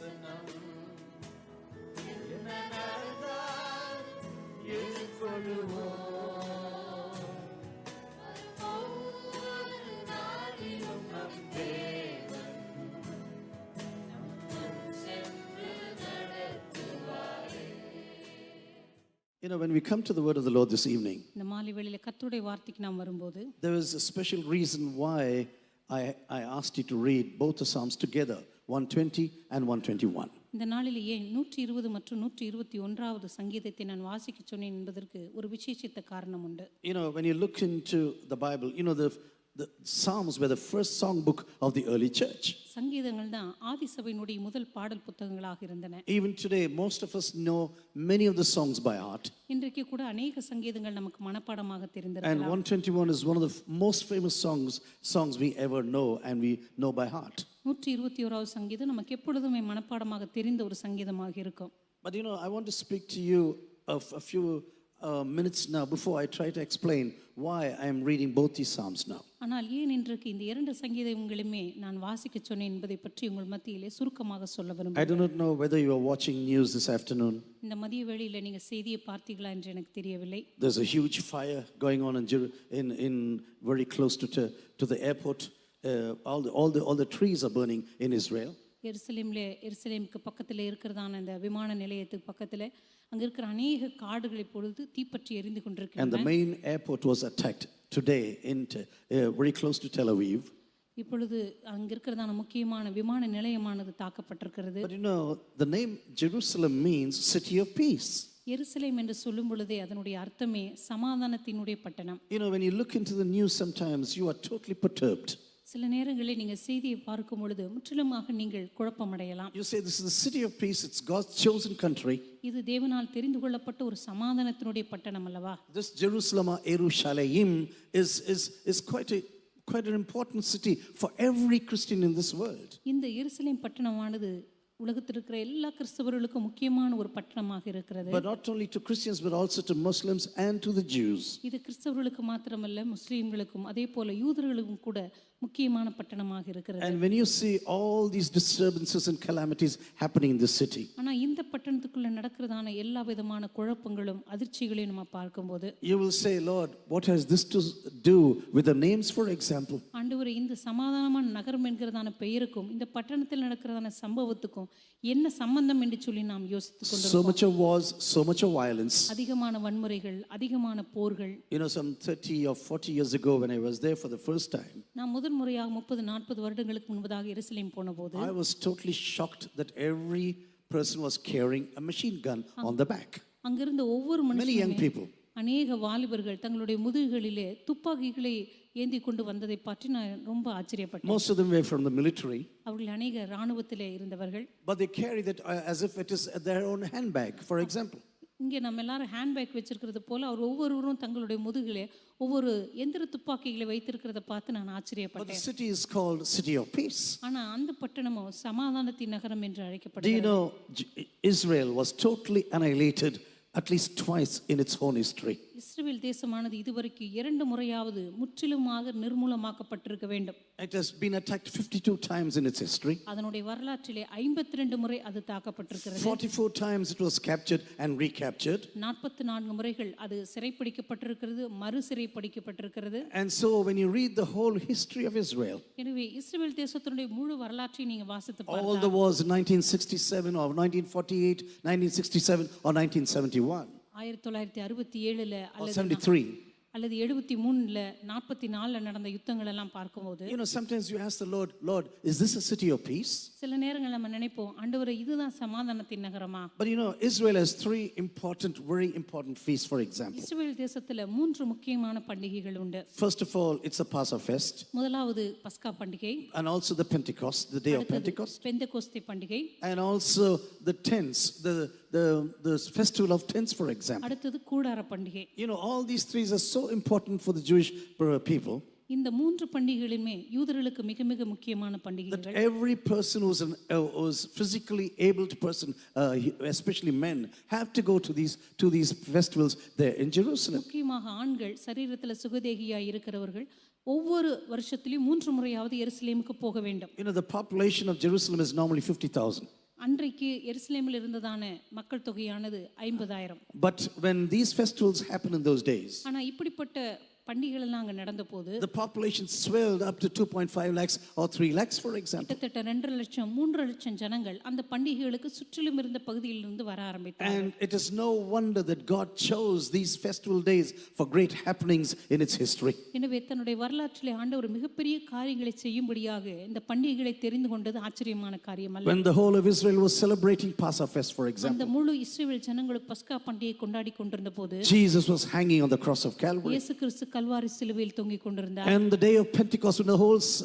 வசனம் என்ன நடந்தால் எதிர்கொள்ளுவோம். ஒவ்வொரு நாளிலும் நம் தேவன் நம்முடன் சென்று நடத்துவாரே. You know, when we come to the word of the Lord this evening, இந்த மாலை வேளையில கர்த்தருடைய வார்த்தைக்கு நாம் வரும்போது there is a special reason why I asked you to read both the Psalms together, 120 and 121. இந்த நாளில் ஏன் 120 மற்றும் 121வது சங்கீதத்தை நான் வாசிக்க சொன்னேன் என்பதற்கு ஒரு விசேஷித்த காரணம் உண்டு. You know, when you look into the Bible, you know, the Psalms were the first song book of the early church. சங்கீதங்கள் தான் ஆதி சபையினுடைய முதல் பாடல் புத்தகங்களாக இருந்தன. Even today, most of us know many of the songs by heart. இன்றைக்கு கூட अनेक சங்கீதங்கள் நமக்கு மனப்பாடமாக And தெரிந்திருக்கலாம். 121 is one of the most famous songs we ever know and we know by heart. 121வது சங்கீதம் நமக்கு எப்பொழுதுமே மனப்பாடமாக தெரிந்த ஒரு சங்கீதமாக இருக்கும். But you know, I want to speak to you of a few minutes now before I try to explain why I am reading both these Psalms now. ஆனால் ஏன் இன்றைக்கு இந்த இரண்டு சங்கீதங்களுமே நான் வாசிக்க சொன்னேன் என்பதை பற்றி உங்கள் மத்தியிலே சுருக்கமாக சொல்ல I விரும்புகிறேன். do not know whether you are watching news this afternoon. இந்த மதிய வேளையில நீங்க செய்தியை பார்த்தீர்களா என்று எனக்கு தெரியவில்லை. There's a huge fire going on in very close to the airport. All the trees are burning in Israel. எருசலேமுக்கு பக்கத்தில் இருக்கிறதான இந்த விமான நிலையத்துக்கு பக்கத்தில் அங்க இருக்கிற अनेक காடுகள் இப்பொழுது தீப்பற்றி எரிந்து கொண்டிருக்கின்றன. And the main airport was attacked today very close to Tel Aviv. இப்பொழுது அங்க இருக்கிறதான முக்கியமான விமான நிலையமானது தாக்கப்பட்டிருக்கிறது. But you know, the name Jerusalem means city of peace. எருசலேம் என்று சொல்லும் பொழுதே அதனுடைய அர்த்தமே சமாதானத்தினுடைய பட்டணம். You know, when you look into the news sometimes you are totally perturbed. சில நேரங்களில் நீங்கள் செய்தியை பார்க்கும் பொழுது முற்றிலுமாக நீங்கள் குழப்பமடையலாம். You say this is the city of peace, it's God's chosen country. இது தேவனால் தெரிந்து கொள்ளப்பட்ட ஒரு சமாதானத்தினுடைய பட்டணம் அல்லவா? This Jerusalem or Yerushalayim is quite an important city for every Christian in this world. இந்த எருசலேம் பட்டணமானது உலகத்தில் இருக்கிற எல்லா கிறிஸ்தவர்களுக்கும் முக்கியமான ஒரு பட்டணமாக இருக்கிறது. But not only to Christians but also to Muslims and to the Jews. இது கிறிஸ்தவர்களுக்கு மாத்திரமல்ல முஸ்லிம்களுக்கும் அதே போல யூதர்களுக்கும் கூட முக்கியமான பட்டணமாக இருக்கிறது. And when you see all these disturbances and calamities happening in this city, ஆனா இந்த பட்டணத்துக்குள்ள நடக்கிறதான எல்லா விதமான குழப்பங்களும் அதிர்ச்சிகளையும் நம்ம பார்க்கும்போது you will say, Lord, what has this to do with the names, for example? ஆண்டவரே, இந்த சமாதானமான நகரம் என்கிறதான பெயருக்கும் இந்த பட்டணத்தில் நடக்கிறதான சம்பவத்துக்கும் என்ன சம்பந்தம் என்று சொல்லி நாம் யோசித்துக் So கொண்டிருக்கிறோம். much of wars, so much of violence. அதிகமான வன்முறைகள், அதிகமான போர்கள். You know, some 30 or 40 years ago when I was there for the first time, நான் முதல் முறையாக 30-40 வருடங்களுக்கு முன்பதாக எருசலேம் போனபோது I was totally shocked that every person was carrying a machine gun on the back. அங்கிருந்த ஒவ்வொரு Many young மனுஷனுமே people. அநேக வாலிபர்கள் தங்களுடைய முதுகுகளிலே துப்பாக்கிகளை ஏந்தி கொண்டு வந்ததை பற்றி நான் ரொம்ப ஆச்சரியப்பட்டேன். Most of them were from the military. அவர்கள் அநேக இராணுவத்திலே இருந்தவர்கள். But they carry that as if it is their own handbag, for example. இங்கே நம்ம எல்லாரும் ஹேண்ட்பேக் வச்சிருக்கிறது போல அவர் ஒவ்வொருவரும் தங்களுடைய முதுகிலே ஒவ்வொரு எந்திர துப்பாக்கிகளை வைத்திருக்கிறத பார்த்து நான் But the ஆச்சரியப்பட்டேன். city is called City of Peace. ஆனா அந்த பட்டணமோ சமாதானத்தின் நகரம் என்று Do you அழைக்கப்படுகிறது. know Israel was totally annihilated at least twice in its own history? இஸ்ரவேல் தேசமானது இதுவரைக்கும் 2 முறையாவது முற்றிலுமாக நிர்மூலமாக்கப்பட்டிருக்க வேண்டும். It has been attacked 52 times in its history. அதனுடைய வரலாற்றிலே 52 முறை அது தாக்கப்பட்டிருக்கிறது. 44 times it was captured and recaptured. 44 முறைகள் அது சிறைப்பிடிக்கப்பட்டிருக்கிறது, மறு சிறைப்பிடிக்கப்பட்டிருக்கிறது. And so when you read the whole history of Israel, எனவே இஸ்ரவேல் தேசத்தினுடைய முழு வரலாற்றை நீங்க வாசித்து all the பார்த்தால் wars in 1967 or 1948, 1967 or 1971 1967 or 73. அல்லது 73 44 நடந்த யுத்தங்கள் எல்லாம் பார்க்கும்போது You know, sometimes you ask the Lord, Lord, is this a city of peace? சில நேரங்கள் நம்ம நினைப்போம், ஆண்டவரே இதுதான் சமாதானத்தின் நகரமா? But you know, Israel has three very important feasts, for example. இஸ்ரவேல் தேசத்துல 3 முக்கியமான பண்டிகைகள் உண்டு. First of all, it's the Passover fest, முதலாவது பஸ்கா பண்டிகை, and also the Pentecost, the day of Pentecost, பெந்தெகோஸ்தே பண்டிகை, and also the tents, the festival of tents, for example. அடுத்தது கூடார பண்டிகை. You know, all these three are so important for the Jewish people. இந்த 3 பண்டிகைகளுமே யூதர்களுக்கு மிக மிக முக்கியமான பண்டிகைகள். That every person who's physically able to person, especially men, have to go to these festivals there in Jerusalem. முக்கியமாக ஆண்கள் சரீரத்துல சுகதேகியாய் இருக்கிறவர்கள் ஒவ்வொரு வருஷத்திலும் 3 முறையாவது எருசலேமுக்கு போக வேண்டும். You know, the population of Jerusalem is normally 50,000. அன்றைக்கு எருசலேமில் இருந்ததான மக்கள் தொகையானது 50,000. But when these festivals happened in those days, ஆனா இப்படிப்பட்ட பண்டிகைகள் எல்லாம் அங்க நடந்த போது the population swelled up to 2.5 lakhs or 3 lakhs, for example. கிட்டத்தட்ட 2.5 லட்சம் 3 லட்சம் ஜனங்கள் அந்த பண்டிகைகளுக்கு சுற்றிலும் இருந்த பகுதியிலிருந்து வர ஆரம்பித்தார்கள். And it is no wonder that God chose these festival days for great happenings in its history. எனவே தன்னுடைய வரலாற்றிலே ஆண்டவர் மிகப்பெரிய காரியங்களை செய்யும்படியாக இந்த பண்டிகைகளை தெரிந்து கொண்டது ஆச்சரியமான காரியம் அல்ல. When the whole of Israel was celebrating Passover, for அந்த example, முழு இஸ்ரவேல் ஜனங்களும் பஸ்கா பண்டிகையை கொண்டாடி கொண்டிருந்த போது Jesus was hanging on the cross of Calvary. இயேசு கிறிஸ்து கல்வாரி சிலுவையில் தொங்கிக் கொண்டிருந்தார். And the day of Pentecost, when the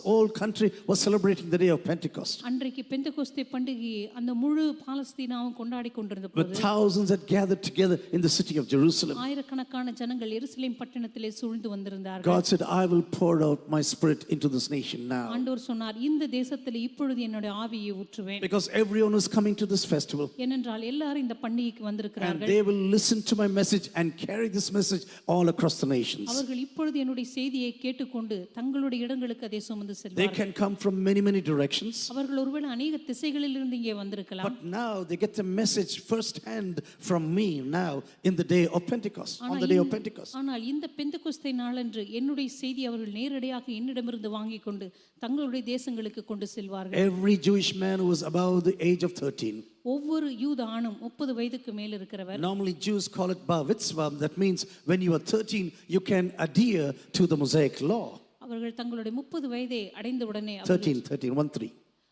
whole country was celebrating the day of Pentecost, அன்றைக்கு பெந்தெகோஸ்தே பண்டிகையை அந்த முழு பாலஸ்தீனாவும் கொண்டாடி கொண்டிருந்த with போது thousands had gathered together in the city of Jerusalem, ஆயிரக்கணக்கான ஜனங்கள் எருசலேம் பட்டணத்திலே சூழ்ந்து வந்திருந்தார்கள். God said, I will pour out my spirit into this nation now. ஆண்டவர் சொன்னார், இந்த தேசத்தில் இப்பொழுது என்னுடைய ஆவியை ஊற்றுவேன். Because everyone who is coming to this festival, ஏனென்றால் எல்லாரும் இந்த பண்டிகைக்கு and வந்திருக்கிறார்கள். they will listen to my message and carry this message all across the nations. அவர்கள் இப்பொழுது என்னுடைய செய்தியை கேட்டுக்கொண்டு தங்களுடைய இடங்களுக்கு அதை சுமந்து They செல்வார்கள். can come from many directions, அவர்கள் ஒருவேளை அநேக திசைகளில் இருந்து இங்கே வந்திருக்கலாம். but now they get the message first hand from me now in the day of Pentecost, on the day of Pentecost. ஆனால் இந்த பெந்தெகோஸ்தே நாளன்று என்னுடைய செய்தி அவர்கள் நேரடியாக என்னிடமிருந்து வாங்கிக் கொண்டு தங்களுடைய தேசங்களுக்கு கொண்டு செல்வார்கள். Every Jewish man who was above the age of 13, ஒவ்வொரு யூத ஆணும் 30 வயதுக்கு மேல் இருக்கிறவர். normally Jews call it bar mitzvah, that means when you are 13 you can adhere to the Mosaic law. அவர்கள் தங்களுடைய 30 வயதை அடைந்த உடனே 13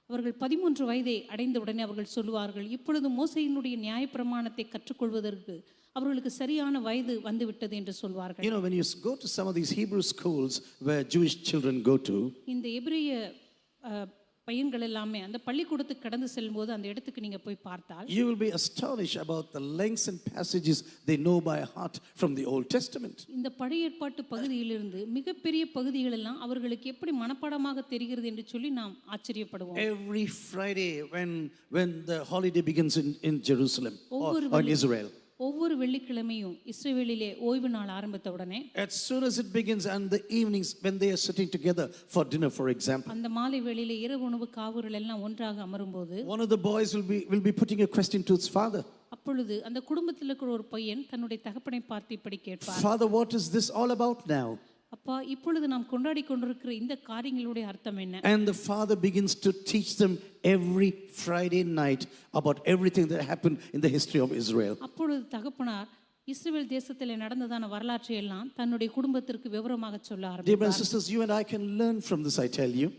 அவர்கள் 13 வயதை அடைந்த உடனே அவர்கள் சொல்லுவார்கள், இப்பொழுது மோசேயினுடைய நியாயப்பிரமாணத்தை கற்றுக்கொள்வதற்கு அவர்களுக்கு சரியான வயது வந்துவிட்டது என்று சொல்வார்கள். You know, when you go to some of these Hebrew schools where Jewish children go to, இந்த எபிரேய பையன்கள் எல்லாமே அந்த பள்ளிக்கூடத்துக்கு கடந்து செல்லும்போது அந்த இடத்துக்கு நீங்க போய் பார்த்தால் you will be astonished about the lengths and passages they know by heart from the Old Testament. இந்த பழைய ஏற்பாட்டு பகுதியிலிருந்து மிகப்பெரிய பகுதிகள் எல்லாம் அவர்களுக்கு எப்படி மனப்பாடமாக தெரிகிறது என்று சொல்லி நாம் ஆச்சரியப்படுவோம். Every Friday when the holiday begins in Jerusalem or in Israel, ஒவ்வொரு வெள்ளிக்கிழமையும் இஸ்ரவேலிலே ஓய்வு நாள் ஆரம்பித்த உடனே as soon as it begins and the evenings when they are sitting together for dinner, for example, அந்த மாலை வேளையிலே இரவு உணவு காவூர்கள் எல்லாம் ஒன்றாக அமரும்போது one of the boys will be putting a question to his father. அப்பொழுது அந்த குடும்பத்தில் இருக்கிற ஒரு பையன் தன்னுடைய தகப்பனை பார்த்து இப்படி கேட்பார், Father, what is this all about now? அப்பா, இப்பொழுது நாம் கொண்டாடி கொண்டிருக்கிற இந்த காரியங்களுடைய அர்த்தம் என்ன? And the father begins to teach them every Friday night about everything that happened in the history of Israel. அப்பொழுது தகப்பனார் இஸ்ரவேல் தேசத்தில் நடந்ததான வரலாற்றை எல்லாம் தன்னுடைய குடும்பத்திற்கு விவரமாக சொல்ல Dear ஆரம்பித்தார். brothers and sisters, you and I can learn from this, I tell you.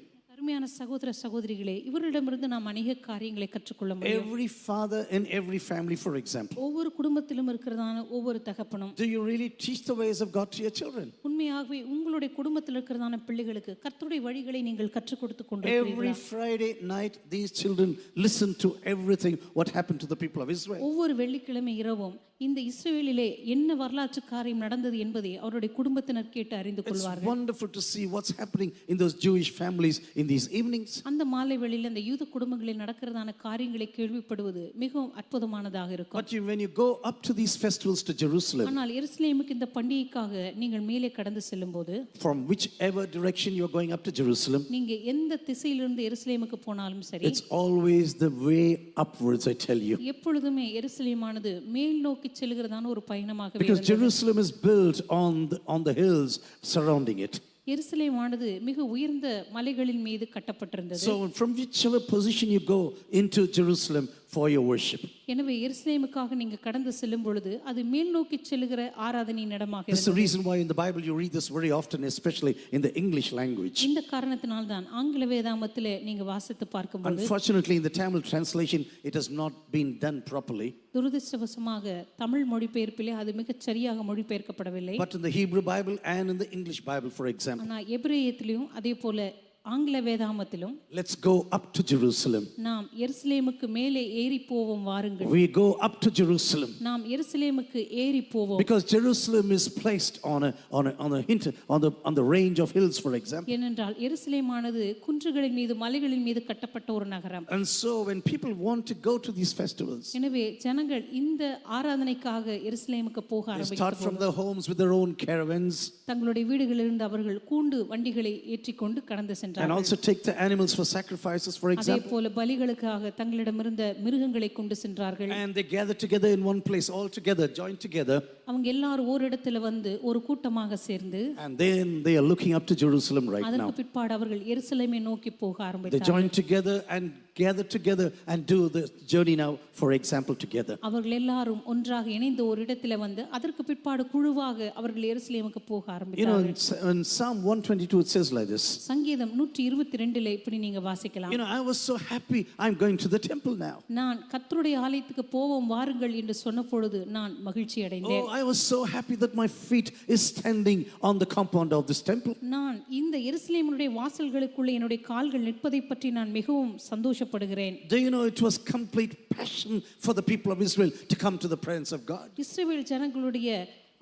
அருமையான சகோதர சகோதரிகளே, இவரிடமிருந்து நாம் அநேக காரியங்களை கற்றுக்கொள்ள முடியும். Every father in every family, for example, ஒவ்வொரு குடும்பத்திலும் இருக்கிறதான ஒவ்வொரு தகப்பனும் do you really teach the ways of God to your children? உண்மையாகவே உங்களுடைய குடும்பத்தில் இருக்கிறதான பிள்ளைகளுக்கு கர்த்தருடைய வழிகளை நீங்கள் கற்றுக் கொடுத்து Every கொண்டிருக்கிறீர்களா? Friday night, these children listen to everything what happened to the people of Israel. ஒவ்வொரு வெள்ளிக்கிழமை இரவும் இந்த இஸ்ரவேலிலே என்ன வரலாற்று காரியம் நடந்தது என்பதை அவருடைய குடும்பத்தினர் கேட்டு அறிந்து It's கொள்வார்கள். wonderful to see what's happening in those Jewish families in these evenings. அந்த மாலை வேளையில் அந்த யூத குடும்பங்களில் நடக்கிறதான காரியங்களை கேள்விப்படுவது மிகவும் அற்புதமானதாக இருக்கும். But when you go up to these festivals to Jerusalem, ஆனால் எருசலேமுக்கு இந்த பண்டிகைக்காக நீங்கள் மேலே கடந்து செல்லும்போது from whichever direction you're going up to Jerusalem, நீங்க எந்த திசையிலிருந்து எருசலேமுக்கு போனாலும் சரி, it's always the way upwards, I tell you. எப்பொழுதுமே எருசலேமானது மேல் நோக்கி செல்கிறதான ஒரு பயணமாகவே Because இருந்தது. Jerusalem is built on the hills surrounding it. எருசலேமானது மிக உயர்ந்த மலைகளின் மீது கட்டப்பட்டிருந்தது. So from whichever position you go into Jerusalem for your worship, எனவே எருசலேமுக்காக நீங்க கடந்து செல்லும் பொழுது அது மேல் நோக்கி செல்லுகிற ஆராதனையின் இடமாக this is the இருந்தது. reason why in the Bible you read this very often, especially in the English language. இந்த காரணத்தினால் தான் ஆங்கில வேதாகமத்திலே நீங்க வாசித்து பார்க்கும்போது Unfortunately, in the Tamil translation, it has not been done properly. துரதிர்ஷ்டவசமாக தமிழ் மொழிபெயர்ப்பிலே அது மிகச் சரியாக மொழிபெயர்க்கப்படவில்லை. But in the Hebrew Bible and in the English Bible, for example, ஆனா எபிரேயத்திலும் அதே போல ஆங்கில வேதாகமத்திலும் let's go up to Jerusalem. நாம் எருசலேமுக்கு மேலே ஏறி போவோம் வாருங்கள். We go up to Jerusalem. நாம் எருசலேமுக்கு ஏறி போவோம். Because Jerusalem is placed on the range of hills, for example. ஏனென்றால் எருசலேமானது குன்றுகளின் மீது மலைகளின் மீது கட்டப்பட்ட ஒரு நகரம். And so when people want to go to these festivals, எனவே ஜனங்கள் இந்த ஆராதனைக்காக எருசலேமுக்கு போக they start ஆரம்பிக்கும் from their homes with their own caravans. தங்களுடைய வீடுகளிலிருந்து அவர்கள் கூண்டு வண்டிகளை ஏற்றிக்கொண்டு கடந்து சென்றார்கள். சென்றார்கள். also take the animals for sacrifices, for அதே example. போல பலிகளுக்காக தங்களிடமிருந்த மிருகங்களை கொண்டு சென்றார்கள். And they gather together in one place, all together, joined together. அவங்க எல்லாரும் ஓரிடத்துல வந்து ஒரு கூட்டமாக சேர்ந்து And then they are looking up to Jerusalem right now. அதற்கு பிற்பாடு அவர்கள் எருசலேமை நோக்கி போக They ஆரம்பித்தார்கள். join together and gather together and do the journey now, for example, together. அவர்கள் எல்லாரும் ஒன்றாக இணைந்து ஒரு இடத்துல வந்து அதற்கு பிற்பாடு குழுவாக அவர்கள் எருசலேமுக்கு போக You know, ஆரம்பித்தார்கள். in Psalm 122 it says like this. சங்கீதம் 122 இப்படி நீங்க வாசிக்கலாம். You know, I was so happy I'm going to the temple now. நான் கர்த்தருடைய ஆலயத்துக்கு போவோம் வாருங்கள் என்று சொன்ன பொழுது நான் மகிழ்ச்சி அடைந்தேன். Oh, I was so happy that my feet is standing on the compound of this temple. நான் இந்த எருசலேமுடைய வாசல்களுக்குள்ளே என்னுடைய கால்கள் நிற்பதை பற்றி நான் மிகவும் சந்தோஷப்படுகிறேன். Do you know it was complete passion for the people of Israel to come to the presence of God? இஸ்ரவேல் ஜனங்களுடைய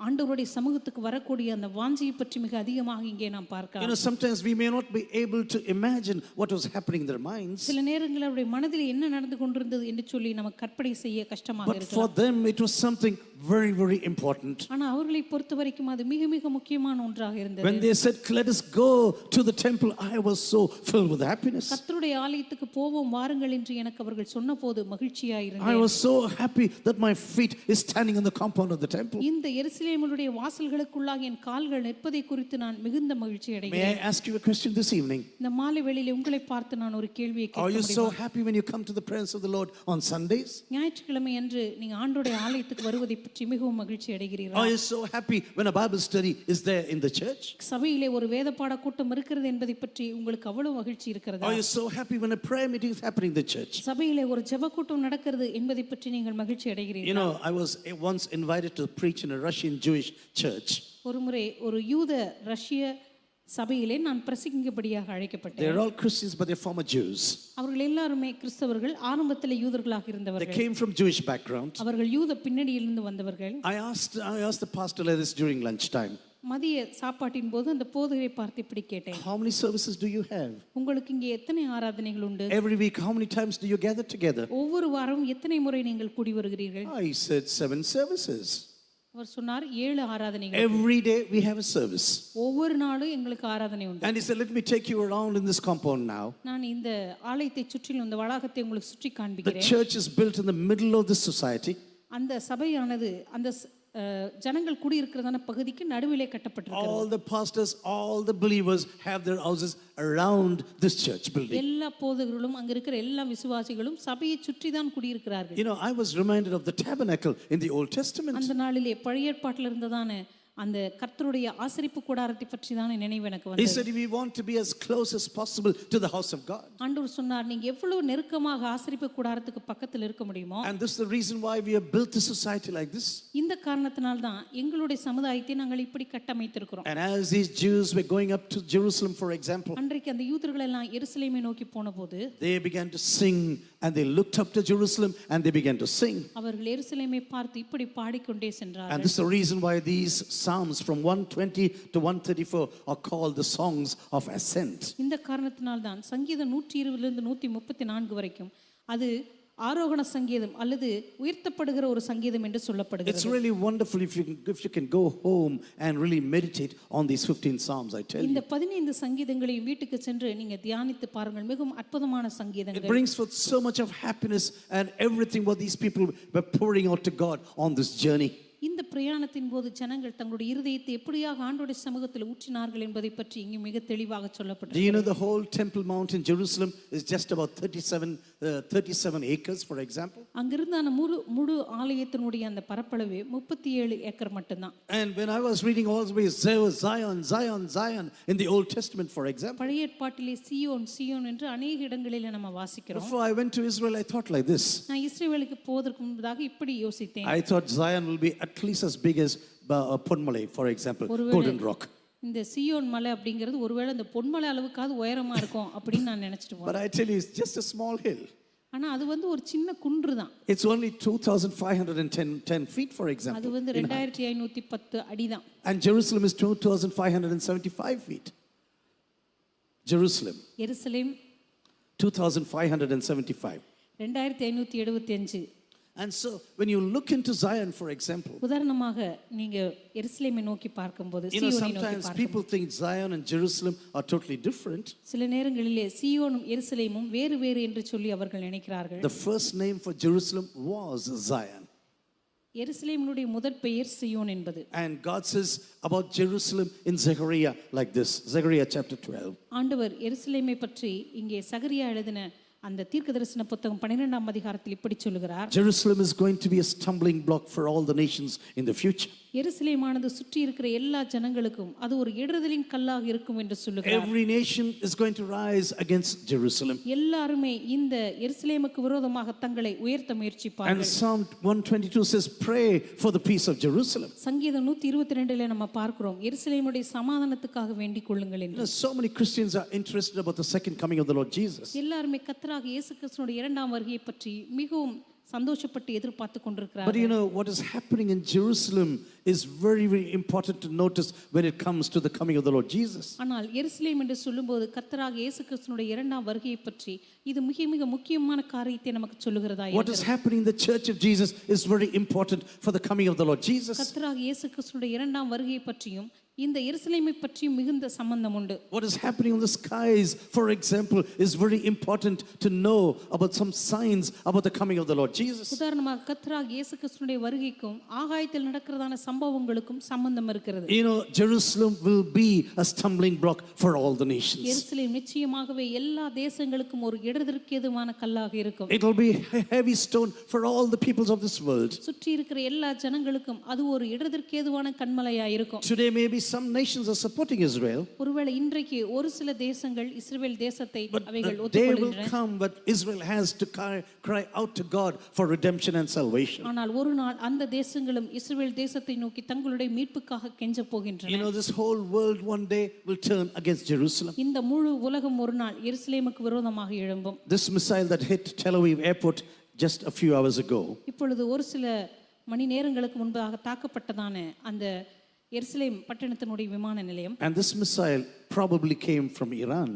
ஆண்டவருடைய சமூகத்துக்கு வரக்கூடிய அந்த வாஞ்சையை பற்றி மிக அதிகமாக இங்கே நாம் You பார்க்கலாம். know, sometimes we may not be able to imagine what was happening in their minds, சில நேரங்களில் அவருடைய மனதில் என்ன நடந்து கொண்டிருந்தது என்று சொல்லி நமக்கு கற்பனை செய்ய கஷ்டமாக but for இருக்கலாம். them it was something very, very important. ஆனா அவர்களை பொறுத்த வரைக்கும் அது மிக மிக முக்கியமான ஒன்றாக இருந்தது. When they said, "Let us go to the temple," I was so filled with happiness. கர்த்தருடைய ஆலயத்துக்கு போவோம் வாருங்கள் என்று எனக்கு அவர்கள் சொன்னபோது மகிழ்ச்சியாக I இருந்தேன். was so happy that my feet is standing on the compound of the temple. இந்த எருசலேமுடைய வாசல்களுக்குள்ளாக என் கால்கள் நிற்பதை குறித்து நான் மிகுந்த மகிழ்ச்சி May அடைகிறேன். I ask you a question this evening? இந்த மாலை வேளையிலே உங்களை பார்த்து நான் ஒரு கேள்வியை Are you கேட்க so முடியுமா? happy when you come to the presence of the Lord on Sundays? ஞாயிற்றுக்கிழமை அன்று நீங்க ஆண்டவருடைய ஆலயத்துக்கு வருவதை பற்றி மிகவும் மகிழ்ச்சி அடைகிறீர்களா? Are you so happy when a Bible study is there in the church? சபையிலே ஒரு வேத பாட கூட்டம் இருக்கிறது என்பதை பற்றி உங்களுக்கு அவ்வளவு மகிழ்ச்சி இருக்கிறதா? Are you so happy when a prayer meeting is happening in the church? சபையிலே ஒரு ஜெப கூட்டம் நடக்கிறது என்பதை பற்றி நீங்கள் மகிழ்ச்சி You அடைகிறீர்களா? know, I was once invited to preach in a Russian Jewish church. ஒருமுறை ஒரு யூத ரஷ்ய சபையிலே நான் பிரசங்கிக்கும்படியாக அழைக்கப்பட்டேன். They're all Christians, but they're former Jews. அவர்கள் எல்லாருமே கிறிஸ்தவர்கள், ஆரம்பத்தில் யூதர்களாக They இருந்தவர்கள். came from Jewish background. அவர்கள் யூத பின்னணியிலிருந்து வந்தவர்கள். I asked the pastor like this during lunchtime. மதிய சாப்பாட்டின் போது அந்த போதகரை பார்த்து இப்படி கேட்டேன், How many services do you have? உங்களுக்கு இங்கே எத்தனை ஆராதனைகள் உண்டு? Every week, how many times do you gather together? ஒவ்வொரு வாரமும் எத்தனை முறை நீங்கள் கூடி வருகிறீர்கள்? I said 7 services. அவர் சொன்னார் 7 ஆராதனைகள். Every day we have a service. ஒவ்வொரு நாளும் எங்களுக்கு ஆராதனை உண்டு. And he said, "Let me take you around in this compound now." நான் இந்த ஆலயத்தை சுற்றிலும் இந்த வளாகத்தை உங்களுக்கு சுற்றி The காண்பிக்கிறேன். church is built in the middle of this society. அந்த சபையானது அந்த ஜனங்கள் குடியிருக்கிறதான பகுதிக்கு நடுவிலே கட்டப்பட்டிருக்கிறது. All the pastors, all the believers have their houses around this church building. எல்லா போதகர்களும் அங்க இருக்கிற எல்லா விசுவாசிகளும் சபையை சுற்றி தான் குடியிருக்கிறார்கள். You know, I was reminded of the tabernacle in the Old Testament. அந்த நாளிலே பழைய ஏற்பாட்டில் இருந்ததான அந்த கர்த்தருடைய ஆசரிப்பு கூடாரத்தை பற்றி தான் நினைவு எனக்கு He வந்தது. said, "We want to be as close as possible to the house of God." ஆண்டவர் சொன்னார், நீங்க எவ்வளவு நெருக்கமாக ஆசரிப்பு கூடாரத்துக்கு பக்கத்தில் இருக்க முடியுமோ And this is the reason why we have built this society like this. இந்த காரணத்தினால் தான் எங்களுடைய சமுதாயத்தை நாங்கள் இப்படி கட்டமைத்திருக்கிறோம். And as these Jews were going up to Jerusalem, for example, அன்றைக்கு அந்த யூதர்கள் எல்லாம் எருசலேமை நோக்கி போன போது they began to sing and they looked up to Jerusalem and they began to sing. அவர்கள் எருசலேமை பார்த்து இப்படி பாடிக்கொண்டே And சென்றார்கள். this is the reason why these psalms from 120 to 134 are called the songs of ascent. இந்த காரணத்தினால் தான் சங்கீதம் 120 லிருந்து 134 வரைக்கும் அது ஆரோகண சங்கீதம் அல்லது உயர்த்தப்படுகிற ஒரு சங்கீதம் என்று சொல்லப்படுகிறது. It's really wonderful if you can go home and really meditate on these 15 psalms, I tell இந்த you. 15 சங்கீதங்களையும் வீட்டுக்கு சென்று நீங்க தியானித்து பாருங்கள். மிகவும் அற்புதமான It சங்கீதங்கள். brings forth so much of happiness and everything what these people were pouring out to God on this journey. இந்த பிரயாணத்தின் போது ஜனங்கள் தங்களுடைய இருதயத்தை எப்படியாக ஆண்டவருடைய சமூகத்தில் ஊற்றினார்கள் என்பதை பற்றி இங்கு மிக தெளிவாக Do சொல்லப்பட்டிருக்கிறது. you know the whole Temple Mount in Jerusalem is just about 37 acres, for example? அங்கிருந்து அந்த முழு ஆலயத்தினுடைய அந்த பரப்பளவு 37 ஏக்கர் மட்டும்தான். And when I was reading all the way, there was Zion, Zion, Zion in the Old Testament, for example. பழைய ஏற்பாட்டிலே சீயோன் சீயோன் என்று அநேக இடங்களிலே நம்ம வாசிக்கிறோம். Before I went to Israel, I thought like this. நான் இஸ்ரவேலுக்கு போவதற்கு முன்பதாக இப்படி யோசித்தேன். I thought Zion will be at least as big as Ponmalay, for example, Golden Rock. இந்த சீயோன் மலை அப்படிங்கிறது ஒருவேளை இந்த பொன்மலை அளவுக்காவது உயரமா இருக்கும் அப்படின்னு நான் நினைச்சிட்டு போனேன். But I tell you, it's just a small hill. ஆனா அது வந்து ஒரு சின்ன குன்று தான். It's only 2,510 feet, for example. அது வந்து 2510 அடி தான். And Jerusalem is 2,575 feet. Jerusalem, Jerusalem 2,575. 2575. And so when you look into Zion, for example, உதாரணமாக நீங்க எருசலேமை நோக்கி பார்க்கும்போது you know, சீயோனை நோக்கி sometimes பார்க்கும்போது people think Zion and Jerusalem are totally different. சில நேரங்களிலே சீயோனும் எருசலேமும் வேறு வேறு என்று சொல்லி அவர்கள் நினைக்கிறார்கள். The first name for Jerusalem was Zion. எருசலேமினுடைய முதற் பெயர் சீயோன் என்பது. And God says about Jerusalem in Zechariah like this, Zechariah chapter 12. ஆண்டவர் எருசலேமை பற்றி இங்கே சகரியா எழுதின அந்த தீர்க்கதரிசன புத்தகம் 12ஆம் அதிகாரத்தில் இப்படி சொல்லுகிறார். Jerusalem is going to be a stumbling block for all the nations in the future. எருசலேமானது சுற்றி இருக்கிற எல்லா ஜனங்களுக்கும் அது ஒரு இடறுதலின் கல்லாக இருக்கும் என்று சொல்லுகிறார். Every nation is going to rise against Jerusalem. எல்லாருமே இந்த எருசலேமுக்கு விரோதமாக தங்களை உயர்த்த And முயற்சிப்பார்கள். Psalm 122 says, pray for the peace of Jerusalem. சங்கீதம் 122ல நம்ம பார்க்கிறோம் எருசலேமுடைய சமாதானத்துக்காக வேண்டிக் கொள்ளுங்கள் You என்று. know, so many Christians are interested about the second coming of the Lord Jesus. எல்லாருமே கர்த்தராக இயேசு கிறிஸ்துவினுடைய இரண்டாம் வருகையை பற்றி மிகவும் சந்தோஷப்பட்டு எதிர்பார்த்து But கொண்டிருக்கிறார்கள். you know, what is happening in Jerusalem is very, very important to notice when it comes to the coming of the Lord Jesus. ஆனால் எருசலேம் என்று சொல்லும்போது கர்த்தராக இயேசு கிறிஸ்துவினுடைய இரண்டாம் வருகையை பற்றி இது மிக மிக முக்கியமான காரியத்தை நமக்கு சொல்லுகிறதா What is happening in the church of Jesus is very important for the coming of the Lord Jesus. கர்த்தராக இயேசு கிறிஸ்துவினுடைய இரண்டாம் வருகையை பற்றியும் இந்த எருசலேமை பற்றியும் மிகுந்த சம்பந்தம் உண்டு. What is happening in the skies, for example, is very important to know about some signs about the coming of the Lord Jesus. உதாரணமாக கர்த்தராக இயேசு கிறிஸ்துவினுடைய வருகைக்கும் ஆகாயத்தில் நடக்கிறதான சம்பவங்களுக்கும் சம்பந்தம் இருக்கிறது. You know, Jerusalem will be a stumbling block for all the nations. எருசலேம் நிச்சயமாகவே எல்லா தேசங்களுக்கும் ஒரு இடத்திற்கு ஏதுவான கல்லாக இருக்கும். It will be a heavy stone for all the peoples of this world. சுற்றி இருக்கிற எல்லா ஜனங்களுக்கும் அது ஒரு இடத்திற்கு ஏதுவான கண்மலையா இருக்கும். Today maybe some nations are supporting Israel. ஒருவேளை இன்றைக்கு ஒரு சில தேசங்கள் இஸ்ரவேல் தேசத்தை But அவைகள் the day will ஒத்துக்கொள்கின்றன. come but Israel has to cry out to God for redemption and salvation. ஆனால் ஒரு நாள் அந்த தேசங்களும் இஸ்ரவேல் தேசத்தை நோக்கி தங்களுடைய மீட்புக்காக கெஞ்ச You போகின்றன. know, this whole world one day will turn against Jerusalem. இந்த முழு உலகம் ஒரு நாள் எருசலேமுக்கு விரோதமாக எழும்பும். This missile that hit Tel Aviv airport just a few hours ago, இப்பொழுது ஒரு சில மணி நேரங்களுக்கு முன்பாக தாக்கப்பட்டதான அந்த எருசலேம் பட்டணத்தினுடைய விமான நிலையம், and this missile probably came from Iran.